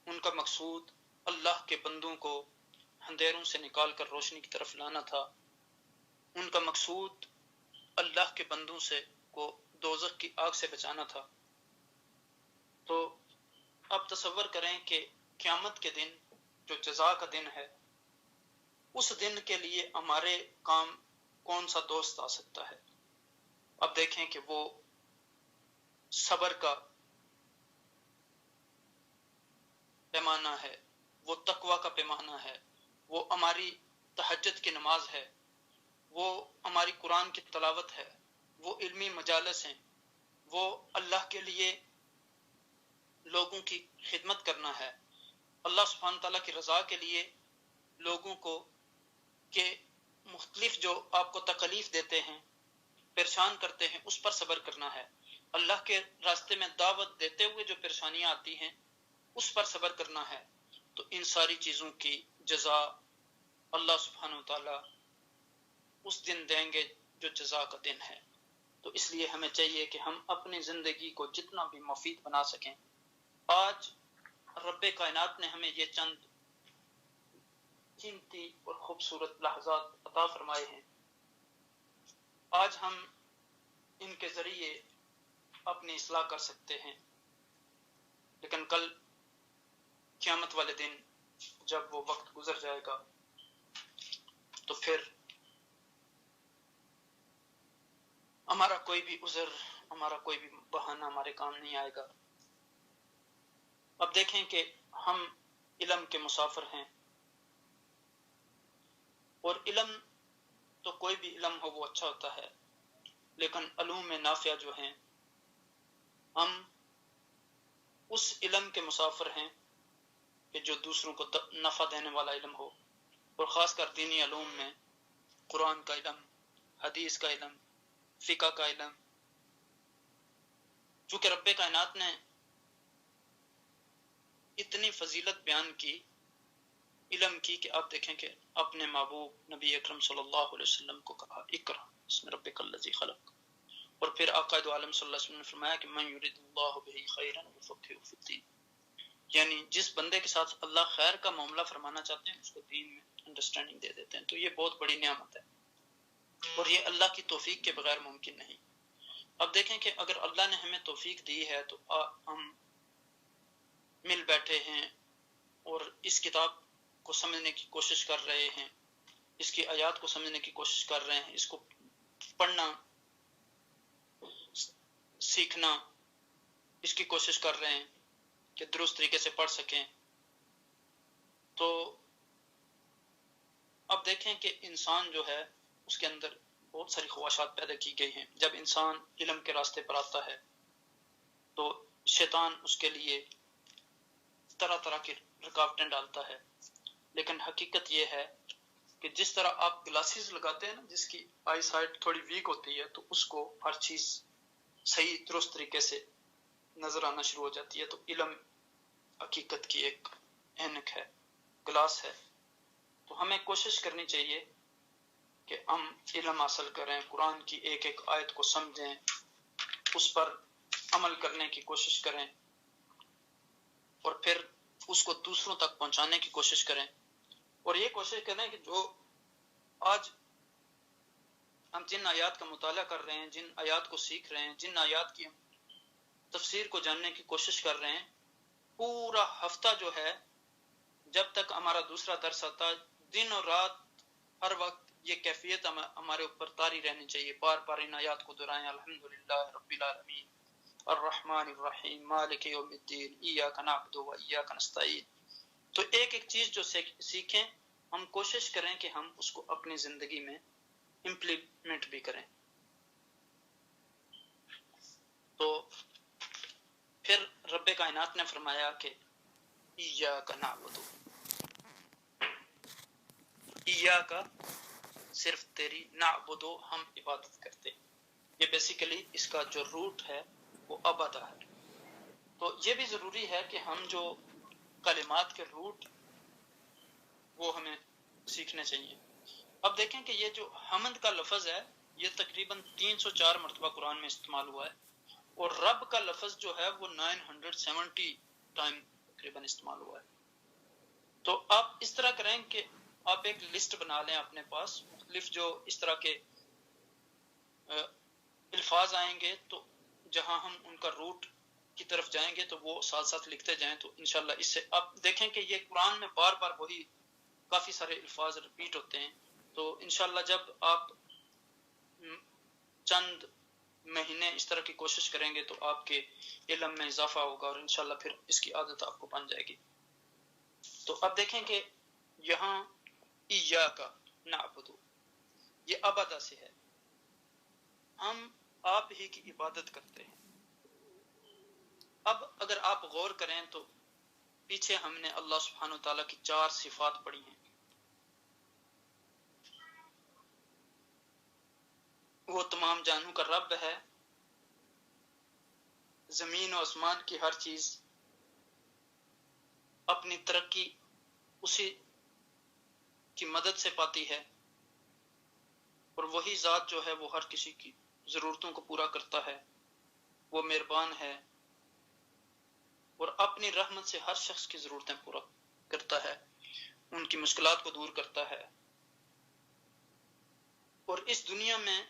ان کا مقصود اللہ کے بندوں کو اندھیروں سے نکال کر روشنی کی طرف لانا تھا، ان کا مقصود اللہ کے بندوں سے کو دوزخ کی آگ سے بچانا تھا۔ تو اب تصور کریں کہ قیامت کے دن جو جزا کا دن ہے، اس دن کے لیے ہمارے کام کون سا دوست آ سکتا ہے؟ اب دیکھیں کہ وہ صبر کا پیمانہ ہے، وہ تقویٰ کا پیمانہ ہے، وہ ہماری تہجد کی نماز ہے، وہ ہماری قرآن کی تلاوت ہے، وہ علمی مجالس ہیں، وہ اللہ کے لیے لوگوں کی خدمت کرنا ہے، اللہ سبحانہ تعالیٰ کی رضا کے لیے لوگوں کو کہ مختلف جو آپ کو تکلیف دیتے ہیں، پریشان کرتے ہیں، اس پر صبر کرنا ہے، اللہ کے راستے میں دعوت دیتے ہوئے جو پریشانیاں آتی ہیں اس پر صبر کرنا ہے۔ تو ان ساری چیزوں کی جزا اللہ سبحانہ وتعالیٰ اس دن دیں گے جو جزا کا دن ہے۔ تو اس لیے ہمیں چاہیے کہ ہم اپنی زندگی کو جتنا بھی مفید بنا سکیں۔ آج رب کائنات نے ہمیں یہ چند قیمتی اور خوبصورت لحظات عطا فرمائے ہیں، آج ہم ان کے ذریعے اپنی اصلاح کر سکتے ہیں، لیکن کل قیامت والے دن جب وہ وقت گزر جائے گا تو پھر ہمارا کوئی بھی عذر، ہمارا کوئی بھی بہانہ ہمارے کام نہیں آئے گا۔ اب دیکھیں کہ ہم علم کے مسافر ہیں، اور علم تو کوئی بھی علم ہو وہ اچھا ہوتا ہے، لیکن علوم نافعہ جو ہیں ہم اس علم کے مسافر ہیں کہ جو دوسروں کو نفع دینے والا علم ہو، اور خاص کر دینی علوم میں قرآن کا علم، حدیث کا علم، فقہ کا علم، چونکہ رب کائنات نے اتنی فضیلت بیان کی علم کی کہ آپ دیکھیں کہ اپنے محبوب نبی اکرم صلی اللہ علیہ وسلم کو کہا اقرا بسم ربک الذی خلق، اور پھر آقا دو عالم صلی اللہ علیہ وسلم نے فرمایا کہ من یرید اللہ بہ خیرا یفقہہ فی الدین، یعنی جس بندے کے ساتھ اللہ خیر کا معاملہ فرمانا چاہتے ہیں اس کو دین میں انڈرسٹینڈنگ دے دیتے ہیں۔ تو یہ بہت بڑی نعمت ہے، اور یہ اللہ کی توفیق کے بغیر ممکن نہیں۔ اب دیکھیں کہ اگر اللہ نے ہمیں توفیق دی ہے تو ہم مل بیٹھے ہیں اور اس کتاب کو سمجھنے کی کوشش کر رہے ہیں، اس کی آیات کو سمجھنے کی کوشش کر رہے ہیں، اس کو پڑھنا، سیکھنا، اس کی کوشش کر رہے ہیں کہ درست طریقے سے پڑھ سکیں۔ تو اب دیکھیں کہ انسان جو ہے اس کے اندر بہت ساری خواہشات پیدا کی گئی ہیں۔ جب انسان علم کے راستے پر آتا ہے تو شیطان اس کے لیے طرح طرح کی رکاوٹیں ڈالتا ہے، لیکن حقیقت یہ ہے کہ جس طرح آپ گلاسز لگاتے ہیں نا، جس کی آئی سائٹ تھوڑی ویک ہوتی ہے تو اس کو ہر چیز صحیح درست طریقے سے نظر آنا شروع ہو جاتی ہے۔ تو علم حقیقت کی ایک اینک ہے، گلاس ہے۔ تو ہمیں کوشش کرنی چاہیے کہ ہم علم حاصل کریں، قرآن کی ایک ایک آیت کو سمجھیں، اس پر عمل کرنے کی کوشش کریں اور پھر اس کو دوسروں تک پہنچانے کی کوشش کریں، اور یہ کوشش کریں کہ جو آج ہم جن آیات کا مطالعہ کر رہے ہیں، جن آیات کو سیکھ رہے ہیں، جن آیات کی ہم تفسیر کو جاننے کی کوشش کر رہے ہیں، پورا ہفتہ جو ہے جب تک ہمارا دوسرا درس آتا، دن اور رات ہر وقت یہ کیفیت ہمارے اوپر طاری رہنی چاہیے، بار بار ان آیات کو دہرائیں، الحمدللہ رب العالمین الرحمن الرحیم مالک یوم الدین ایاک نعبد و ایاک نستعین۔ تو ایک ایک چیز جو سیکھیں، ہم کوشش کریں کہ ہم اس کو اپنی زندگی میں امپلیمنٹ بھی کریں۔ تو پھر رب کائنات نے فرمایا کہ ایاک نعبد، ایاک صرف تیری، نعبد ہم عبادت کرتے۔ یہ بیسیکلی اس کا جو روٹ ہے وہ عبادہ ہے۔ تو یہ بھی ضروری ہے کہ ہم جو کلمات کے روٹ وہ ہمیں سیکھنے چاہیے۔ اب دیکھیں کہ یہ جو حمد کا لفظ ہے یہ تقریباً 304 مرتبہ قرآن میں استعمال ہوا ہے، اور رب کا لفظ جو ہے وہ 970 ٹائم تقریباً استعمال ہوا ہے۔ تو آپ اس طرح کریں کہ آپ ایک لسٹ بنا لیں اپنے پاس، مختلف جو اس طرح کے الفاظ آئیں گے تو جہاں ہم ان کا روٹ کی طرف جائیں گے تو وہ ساتھ ساتھ لکھتے جائیں، تو انشاءاللہ اس سے آپ دیکھیں کہ یہ قرآن میں بار بار وہی کافی سارے الفاظ ریپیٹ ہوتے ہیں، تو انشاءاللہ جب آپ چند مہینے اس طرح کی کوشش کریں گے تو آپ کے علم میں اضافہ ہوگا اور انشاءاللہ پھر اس کی عادت آپ کو بن جائے گی۔ تو اب دیکھیں کہ یہاں ایاک نعبد یہ عبادہ سے ہے، ہم آپ ہی کی عبادت کرتے ہیں۔ اب اگر آپ غور کریں تو پیچھے ہم نے اللہ سبحانہ وتعالیٰ کی 4 صفات پڑھی ہیں۔ وہ تمام جہانوں کا رب ہے، زمین و آسمان کی ہر چیز اپنی ترقی اسی کی مدد سے پاتی ہے، اور وہی ذات جو ہے وہ ہر کسی کی ضرورتوں کو پورا کرتا ہے، وہ مہربان ہے اور اپنی رحمت سے ہر شخص کی ضرورتیں پورا کرتا ہے، ان کی مشکلات کو دور کرتا ہے۔ اور اس دنیا میں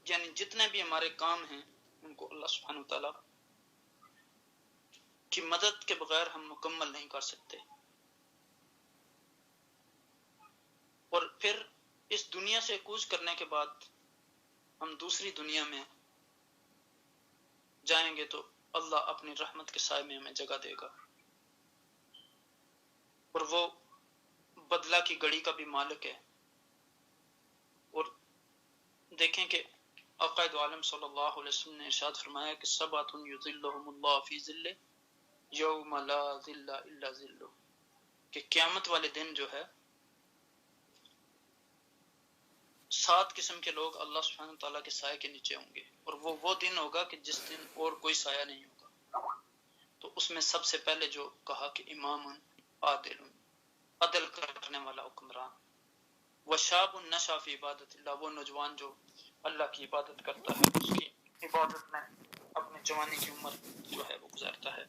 یعنی جتنے بھی ہمارے کام ہیں ان کو اللہ سبحانہ وتعالیٰ کی مدد کے بغیر ہم مکمل نہیں کر سکتے۔ اور پھر اس دنیا سے کوچ کرنے کے بعد ہم دوسری دنیا میں جائیں گے تو اللہ اپنی رحمت کے سائے میں ہمیں جگہ دے گا، اور وہ بدلہ کی گھڑی کا بھی مالک ہے۔ اور دیکھیں کہ آقا دو عالم صلی اللہ علیہ وسلم نے ارشاد فرمایا کہ سبعۃ یظلھم اللہ فی ظلہ یوم لا ظل الا ظلہ، کہ قیامت والے دن جو ہے 7 قسم کے لوگ اللہ سبحانہ تعالیٰ کے سائے کے نیچے ہوں گے، اور وہ دن ہوگا کہ جس دن اور کوئی سایہ نہیں ہوگا۔ تو اس میں سب سے پہلے جو کہا کہ امام عادل، عدل کرنے والا حکمران، وشاب نشا فی عبادت اللہ، وہ نوجوان جو اللہ کی عبادت کرتا ہے، اس کی عبادت میں اپنی جوانی کی عمر جو ہے وہ گزارتا ہے۔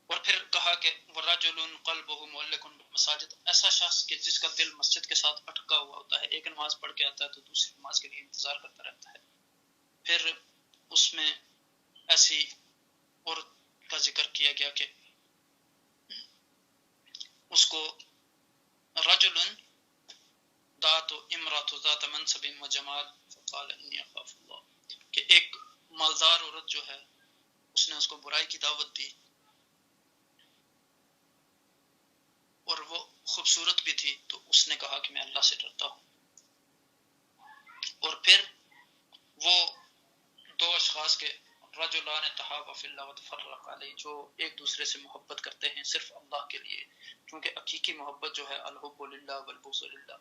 اور پھر کہا کہ وَرَجُلٌ قَلْبُهُ مُعَلَّقٌ بِالْمَسَاجِدِ، ایسا شخص کہ جس کا دل مسجد کے ساتھ اٹکا ہوا ہوتا ہے، ایک نماز پڑھ کے آتا ہے تو دوسری نماز کے لیے انتظار کرتا رہتا ہے۔ پھر اس میں ایسی عورت کا ذکر کیا گیا کہ اس کو رجل ذات امرات ذات منصب و جمال فقال انی اخاف اللہ، کہ ایک مالدار عورت جو ہے اس نے اس کو برائی کی دعوت دی اور وہ خوبصورت بھی تھی، تو اس نے کہا کہ میں اللہ سے ڈرتا ہوں۔ اور پھر وہ 2 اشخاص کے رجلان تحابا فی اللہ وتفرقا علیہ، جو ایک دوسرے سے محبت کرتے ہیں صرف اللہ کے لیے، کیونکہ حقیقی محبت جو ہے الحب للہ والبغض للہ،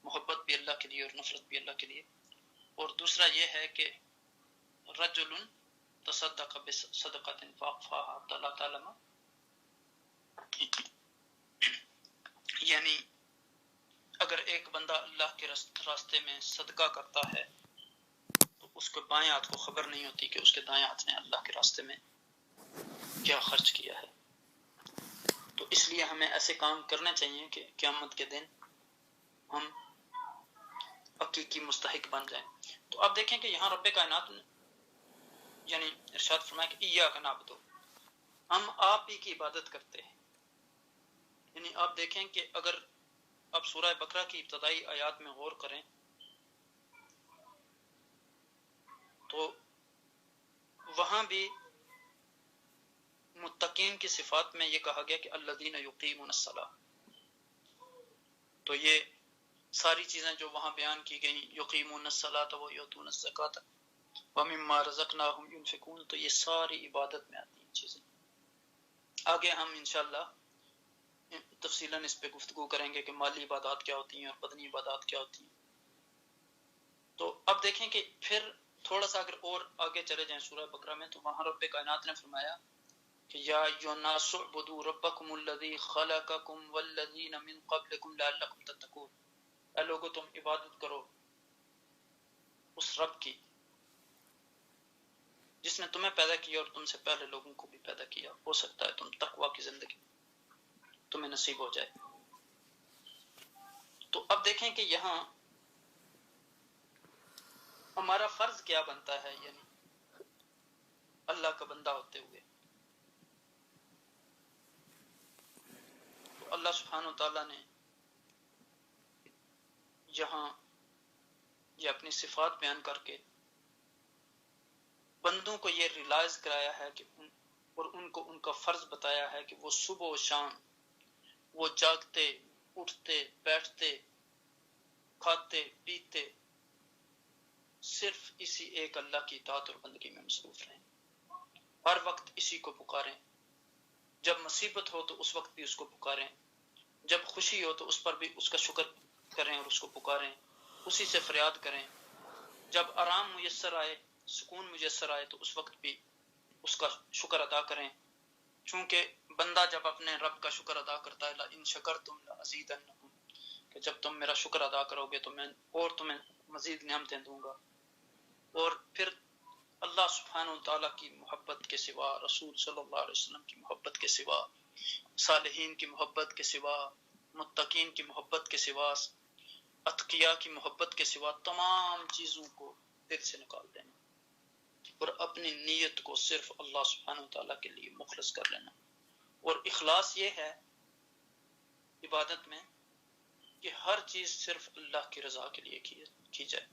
محبت بھی اللہ کے لیے اور نفرت بھی اللہ کے لیے۔ اور دوسرا یہ ہے کہ رجل تصدق بصدقۃ فاخفاها حتى لا تعلم یعنی اگر ایک بندہ اللہ کے راستے میں صدقہ کرتا ہے تو اس کو بائیں ہاتھ کو خبر نہیں ہوتی کہ اس کے دائیں ہاتھ نے اللہ کے راستے میں کیا خرچ کیا ہے. تو اس لیے ہمیں ایسے کام کرنے چاہیے کہ قیامت کے دن ہم حقیقی مستحق بن جائیں. تو آپ دیکھیں کہ یہاں رب کائنات نے یعنی ارشاد فرمایا کہ ایاک نعبد، ہم آپ ہی کی عبادت کرتے ہیں. یعنی آپ دیکھیں کہ اگر آپ سورہ بقرہ کی ابتدائی آیات میں غور کریں تو وہاں بھی متقین کی صفات میں یہ کہا گیا کہ الذین یقیمون الصلاۃ. تو یہ ساری چیزیں جو وہاں بیان کی گئیں، یقیمون الصلاۃ و یؤتون الزکاۃ ومما رزقناہم ینفقون، تو یہ ساری عبادت میں آتی ہیں چیزیں. آگے ہم انشاءاللہ تفصیلاً اس پہ گفتگو کریں گے کہ مالی عبادات کیا ہوتی ہیں اور بدنی عبادات کیا ہوتی ہیں. تو اب دیکھیں کہ پھر تھوڑا سا اگر اور آگے چلے جائیں سورہ بقرہ میں تو وہاں رب کائنات نے فرمایا کہ یا ایھا الناس اعبدوا ربکم الذی خلقکم والذین من قبلکم لعلکم تتقون، اے لوگو تم عبادت کرو اس رب کی جس نے تمہیں پیدا کیا اور تم سے پہلے لوگوں کو بھی پیدا کیا، ہو سکتا ہے تم تقوی کی زندگی تمہیں نصیب ہو جائے. تو اب دیکھیں کہ یہاں ہمارا فرض کیا بنتا ہے، یعنی اللہ کا بندہ ہوتے ہوئے. تو اللہ سبحانہ و تعالیٰ نے یہاں یہ اپنی صفات بیان کر کے بندوں کو یہ ریلائز کرایا ہے کہ اور ان کو ان کا فرض بتایا ہے کہ وہ صبح و شام وہ جاگتے اٹھتے بیٹھتے کھاتے پیتے صرف اسی ایک اللہ کی اطاعت اور بندگی میں مصروف رہیں، ہر وقت اسی کو پکاریں. جب مصیبت ہو تو اس وقت بھی اس کو پکاریں، جب خوشی ہو تو اس پر بھی اس کا شکر کریں اور اس کو پکاریں، اسی سے فریاد کریں. جب آرام میسر آئے، سکون میسر آئے تو اس وقت بھی اس کا شکر ادا کریں، چونکہ بندہ جب اپنے رب کا شکر ادا کرتا ہے لَإِن شَكَرْتُمْ لَأَزِيدَنَّكُمْ، کہ جب تم میرا شکر ادا کرو گے تو میں اور تمہیں مزید نعمتیں دوں گا. اور پھر اللہ سبحانہ وتعالیٰ کی محبت کے سوا، رسول صلی اللہ علیہ وسلم کی محبت کے سوا، صالحین کی محبت کے سوا، متقین کی محبت کے سوا، اتقیاء کی محبت کے سوا تمام چیزوں کو دل سے نکال دینا اور اپنی نیت کو صرف اللہ سبحانہ وتعالیٰ کے لیے مخلص کر لینا. اور اخلاص یہ ہے عبادت میں کہ ہر چیز صرف اللہ کی رضا کے لیے کی جائے.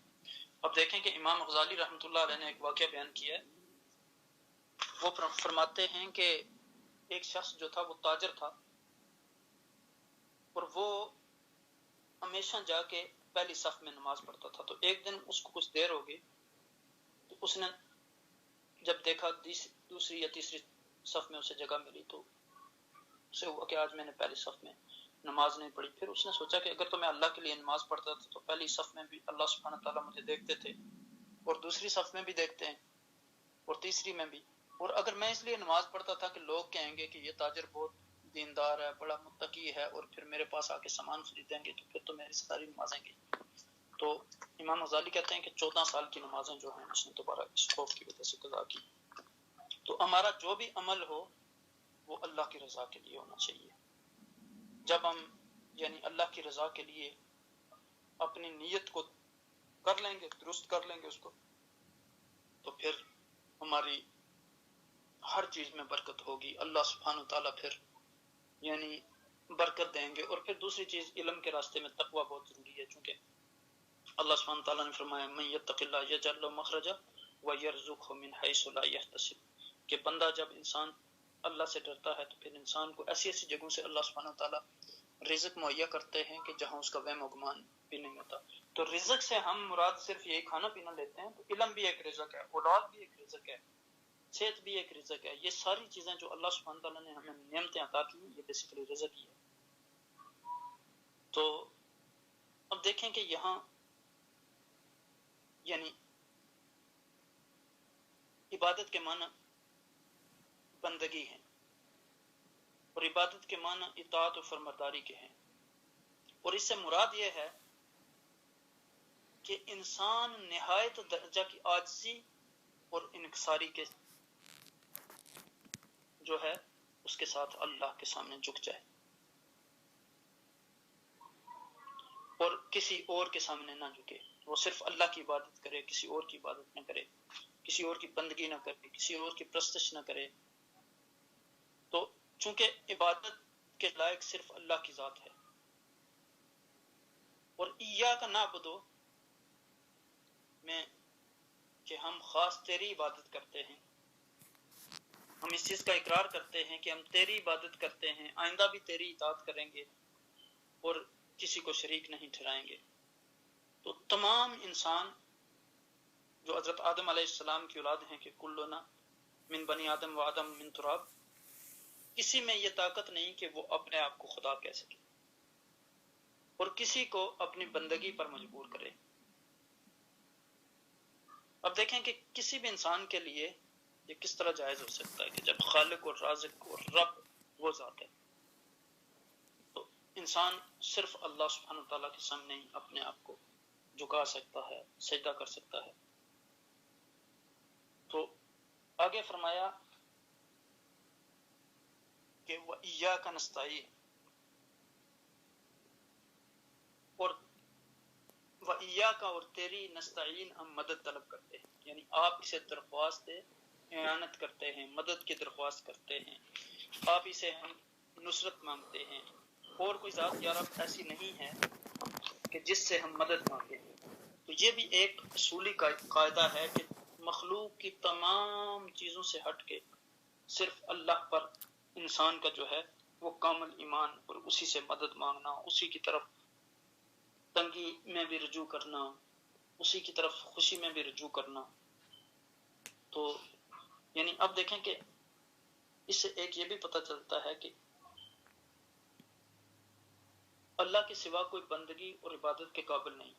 اب دیکھیں کہ امام غزالی رحمۃ اللہ علیہ نے ایک واقعہ بیان کیا ہے. وہ فرماتے ہیں کہ ایک شخص جو تھا وہ تاجر تھا اور وہ ہمیشہ جا کے پہلی صف میں نماز پڑھتا تھا. تو ایک دن اس کو کچھ دیر ہو گئی تو اس نے جب دیکھا دوسری یا تیسری صف میں اسے جگہ ملی تو اسے ہوا کہ آج میں نے پہلی صف میں نماز نہیں پڑھی. پھر اس نے سوچا کہ اگر تو میں اللہ کے لیے نماز پڑھتا تھا تو پہلی صف میں بھی اللہ سبحانہ تعالیٰ مجھے دیکھتے تھے اور دوسری صف میں بھی دیکھتے ہیں اور تیسری میں بھی، اور اگر میں اس لیے نماز پڑھتا تھا کہ لوگ کہیں گے کہ یہ تاجر بہت دیندار ہے، بڑا متقی ہے، اور پھر میرے پاس آ کے سامان خریدیں گے تو پھر تو میری ساری نمازیں گئی. تو امام غزالی کہتے ہیں کہ 14 سال کی نمازیں جو ہیں اس نے دوبارہ اس خوف کی وجہ سے قضا کی. تو ہمارا جو بھی عمل ہو وہ اللہ کی رضا کے لیے ہونا چاہیے. جب ہم یعنی اللہ کی رضا کے لیے اپنی نیت کو کر لیں گے، درست کر لیں گے اس کو، تو پھر ہماری ہر چیز میں برکت ہوگی. اللہ سبحانہ تعالیٰ پھر یعنی برکت دیں گے. اور پھر دوسری چیز علم کے راستے میں تقوی بہت ضروری ہے، چونکہ اللہ سبحانہ تعالیٰ نے فرمایا من یتق اللہ یجعل له مخرجا ویرزقہ من حیث لا یحتسب، کہ بندہ جب انسان اللہ سے ڈرتا ہے تو پھر انسان کو ایسی ایسی جگہوں سے اللہ سبحانہ تعالیٰ رزق مہیا کرتے ہیں کہ جہاں اس کا وہم و گمان بھی نہیں ہوتا. تو رزق سے ہم مراد صرف یہی کھانا پینا لیتے ہیں، تو علم بھی ایک رزق ہے، اولاد بھی ایک رزق ہے، صحت بھی ایک رزق ہے. یہ ساری چیزیں جو اللہ سبحانہ تعالیٰ نے ہمیں نعمتیں عطا کی ہیں یہ بیسیکلی رزق ہی ہے. تو اب دیکھیں کہ یہاں یعنی عبادت کے معنی بندگی ہیں اور عبادت کے معنی اطاعت و فرمانبرداری کے ہیں. اور اس سے مراد یہ ہے کہ انسان نہایت درجہ کی عاجزی اور انکساری کے جو ہے اس کے ساتھ اللہ کے سامنے جھک جائے اور کسی اور کے سامنے نہ جھکے، وہ صرف اللہ کی عبادت کرے، کسی اور کی عبادت نہ کرے، کسی اور کی بندگی نہ کرے، کسی اور کی پرستش نہ کرے۔ تو چونکہ عبادت کے لائق صرف اللہ کی ذات ہے، اور ایاک نعبدو میں کہ ہم خاص تیری عبادت کرتے ہیں، ہم اس چیز کا اقرار کرتے ہیں کہ ہم تیری عبادت کرتے ہیں، آئندہ بھی تیری اطاعت کریں گے اور کسی کو شریک نہیں ٹھہرائیں گے۔ تو تمام انسان جو حضرت آدم علیہ السلام کی اولاد ہیں کہ کلنا من بنی آدم و آدم من تراب، کسی میں یہ طاقت نہیں کہ وہ اپنے آپ کو خدا کہہ سکے اور کسی کو اپنی بندگی پر مجبور کرے۔ اب دیکھیں کہ کسی بھی انسان کے لیے یہ کس طرح جائز ہو سکتا ہے کہ جب خالق اور رازق اور رب وہ ذات ہے، تو انسان صرف اللہ سبحانہ تعالیٰ کے سامنے ہی اپنے آپ کو جھکا سکتا ہے، سجدہ کر سکتا ہے۔ تو آگے فرمایا کہ وَإِيَّاكَ نَسْتَعِينُ، اور وَإِيَّاكَ اور تیری نستعین ہم مدد طلب کرتے ہیں، یعنی آپ سے درخواست اعانت کرتے ہیں، مدد کی درخواست کرتے ہیں، آپ ہی سے ہم نصرت مانگتے ہیں، اور کوئی ذات یا رب ایسی نہیں ہے کہ جس سے ہم مدد مانگیں۔ تو یہ بھی ایک اصولی قاعدہ ہے کہ مخلوق کی تمام چیزوں سے ہٹ کے صرف اللہ پر انسان کا جو ہے وہ کامل ایمان اور اسی سے مدد مانگنا، اسی کی طرف تنگی میں بھی رجوع کرنا، اسی کی طرف خوشی میں بھی رجوع کرنا۔ تو یعنی اب دیکھیں کہ اس سے ایک یہ بھی پتہ چلتا ہے کہ اللہ کے سوا کوئی بندگی اور عبادت کے قابل نہیں،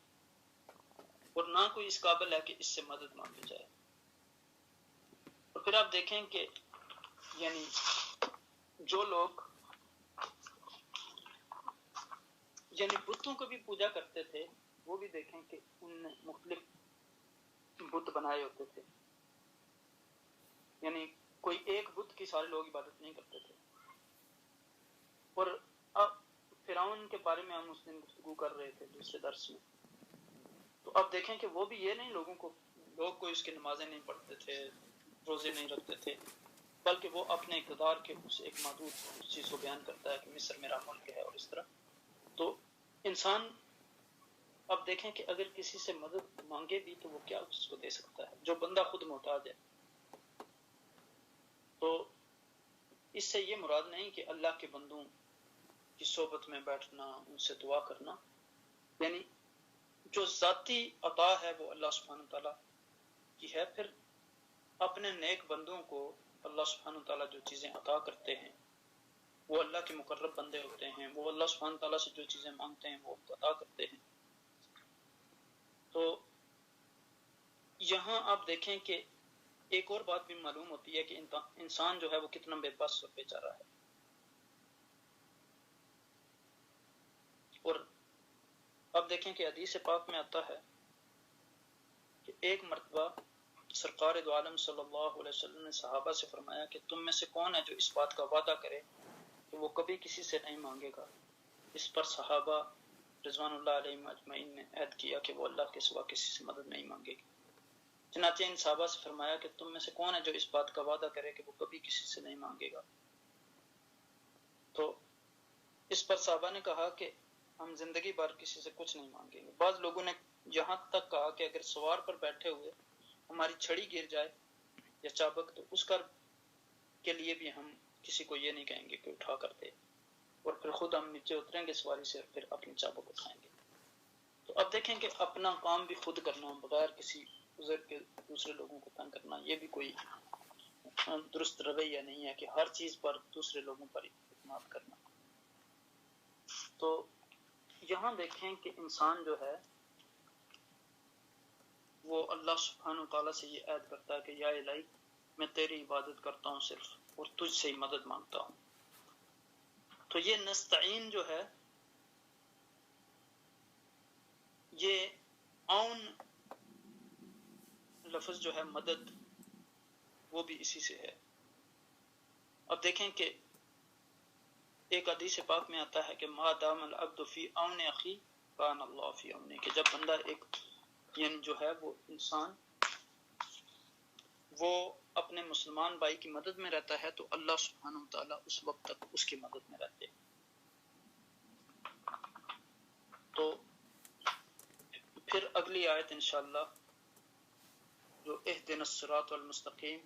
اور نہ کوئی اس قابل ہے کہ اس سے مدد مانگی جائے۔ اور پھر آپ دیکھیں کہ یعنی جو لوگ یعنی بتوں کو بھی پوجا کرتے تھے، وہ بھی دیکھیں کہ ان نے مختلف بت بنائے ہوتے تھے، یعنی کوئی ایک بت کی سارے لوگ عبادت نہیں کرتے تھے۔ اور اب فرعون کے بارے میں ہم اس دن گفتگو کر رہے تھے دوسرے درس میں، تو اب دیکھیں کہ وہ بھی یہ نہیں لوگ کوئی اس کی نمازیں نہیں پڑھتے تھے، روزے نہیں رکھتے تھے، بلکہ وہ اپنے اقتدار کے اس ایک محدود اس چیز کو بیان کرتا ہے کہ مصر میرا ملک ہے اور اس طرح۔ تو انسان اب دیکھیں کہ اگر کسی سے مدد مانگے بھی تو وہ کیا اس کو دے سکتا ہے جو بندہ خود محتاج ہے۔ تو اس سے یہ مراد نہیں کہ اللہ کے بندوں کی صحبت میں بیٹھنا، ان سے دعا کرنا، یعنی جو ذاتی عطا ہے وہ اللہ سبحانہ تعالیٰ کی ہے۔ پھر اپنے نیک بندوں کو اللہ سبحانہ تعالیٰ جو چیزیں عطا کرتے ہیں وہ اللہ کے مقرب بندے ہوتے ہیں، وہ اللہ سبحانہ تعالیٰ سے جو چیزیں مانگتے ہیں وہ عطا کرتے ہیں۔ تو یہاں آپ دیکھیں کہ ایک اور بات بھی معلوم ہوتی ہے کہ انسان جو ہے وہ کتنا بے بس اور بیچارہ ہے۔ اور اب دیکھیں کہ حدیث پاک میں آتا ہے کہ ایک مرتبہ سرکار دو عالم صلی اللہ علیہ وسلم نے صحابہ سے فرمایا کہ تم میں سے کون ہے جو اس بات کا وعدہ کرے کہ وہ کبھی کسی سے نہیں مانگے گا۔ اس پر صحابہ رضوان اللہ علیہم اجمعین نے عہد کیا کہ وہ اللہ کے سوا کسی سے مدد نہیں مانگے گی۔ چنانچہ ان صحابہ سے فرمایا کہ تم میں سے کون ہے جو اس بات کا وعدہ کرے کہ وہ کبھی کسی سے نہیں مانگے گا۔ تو اس پر صحابہ نے کہا کہ ہم زندگی بھر کسی سے کچھ نہیں مانگیں گے۔ بعض لوگوں نے یہاں تک کہا کہ اگر سوار پر بیٹھے ہوئے ہماری چھڑی گر جائے یا چابک تو اس کے لیے بھی ہم کسی کو یہ نہیں کہیں گے کہ اٹھا کر دے، اور پھر خود ہم نیچے اتریں گے سواری سے اور پھر اپنی چابک اٹھائیں گے۔ تو اب دیکھیں کہ اپنا کام بھی خود کرنا بغیر کسی عذر کے دوسرے لوگوں کو تنگ کرنا، یہ بھی کوئی درست رویہ نہیں ہے کہ ہر چیز پر دوسرے لوگوں پر اعتماد کرنا۔ تو یہاں دیکھیں کہ انسان جو ہے وہ اللہ سبحانہ تعالیٰ سے یہ عہد کرتا ہے کہ یا الہی میں تیری عبادت کرتا ہوں صرف اور تجھ سے ہی مدد مانگتا ہوں۔ تو یہ نستعین جو ہے یہ اون لفظ جو ہے مدد وہ بھی اسی سے ہے. اب دیکھیں کہ ایک حدیث پاک میں آتا ہے کہ ما دام العبد فی اون اخی کان اللہ فی اونہ، کہ جب بندہ ایک یعنی جو ہے وہ انسان وہ اپنے مسلمان بھائی کی مدد میں رہتا ہے تو اللہ سبحانہ وتعالی اس وقت تک اس کی مدد میں رہتے ہیں. تو پھر اگلی آیت انشاءاللہ جو اہدنا الصراط المستقیم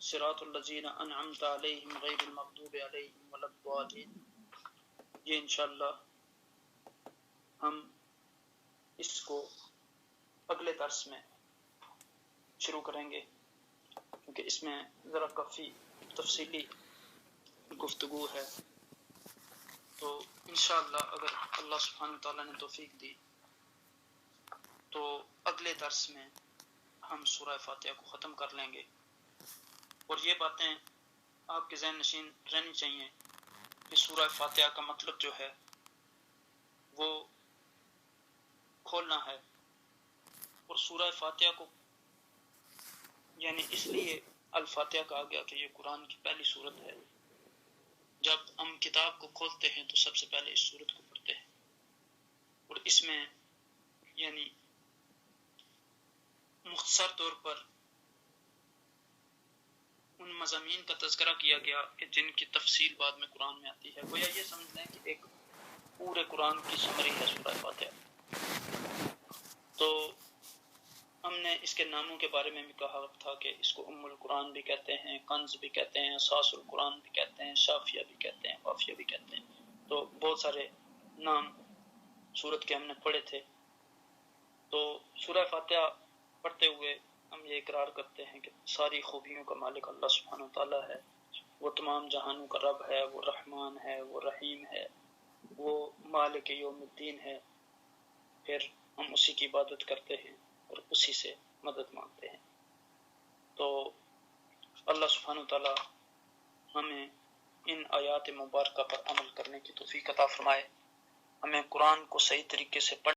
صراط الذین انعمت علیہم غیر المغضوب علیہم ولا الضالین، یہ انشاءاللہ ہم اس کو اگلے درس میں شروع کریں گے، کیونکہ اس میں ذرا کافی تفصیلی گفتگو ہے. تو انشاءاللہ اگر اللہ سبحانہ تعالیٰ نے توفیق دی تو اگلے درس میں ہم سورہ فاتحہ کو ختم کر لیں گے. اور یہ باتیں آپ کے ذہن نشین رہنی چاہیے کہ سورہ فاتحہ کا مطلب جو ہے وہ کھولنا ہے. اور سورہ فاتحہ کو یعنی اس لیے الفاتحہ کہا گیا کہ یہ قرآن کی پہلی سورت ہے. جب ہم کتاب کو کھولتے ہیں تو سب سے پہلے اس سورت کو پڑھتے ہیں، اور اس میں یعنی مختصر طور پر ان مضامین کا تذکرہ کیا گیا کہ جن کی تفصیل بعد میں قرآن میں آتی ہے. گویا یہ سمجھ لیں کہ ایک پورے قرآن کی سمری ہے سورہ فاتحہ. تو ہم نے اس کے ناموں کے بارے میں بھی کہا تھا کہ اس کو ام القرآن بھی کہتے ہیں، کنز بھی کہتے ہیں، اساس القرآن بھی کہتے ہیں، شافیہ بھی کہتے ہیں، وافیہ بھی کہتے ہیں. تو بہت سارے نام سورت کے ہم نے پڑھے تھے. تو سورہ فاتحہ پڑھتے ہوئے ہم یہ اقرار کرتے ہیں کہ ساری خوبیوں کا مالک اللہ سبحانہ وتعالیٰ ہے. وہ تمام جہانوں کا رب ہے، وہ رحمان ہے، وہ رحیم ہے، وہ مالک یوم الدین ہے. پھر ہم اسی کی عبادت کرتے ہیں اور اسی سے مدد مانگتے ہیں. تو اللہ سبحانہ وتعالی ہمیں ان آیات مبارکہ پر عمل کرنے کی توفیق عطا فرمائے. ہمیں قرآن کو صحیح طریقے سے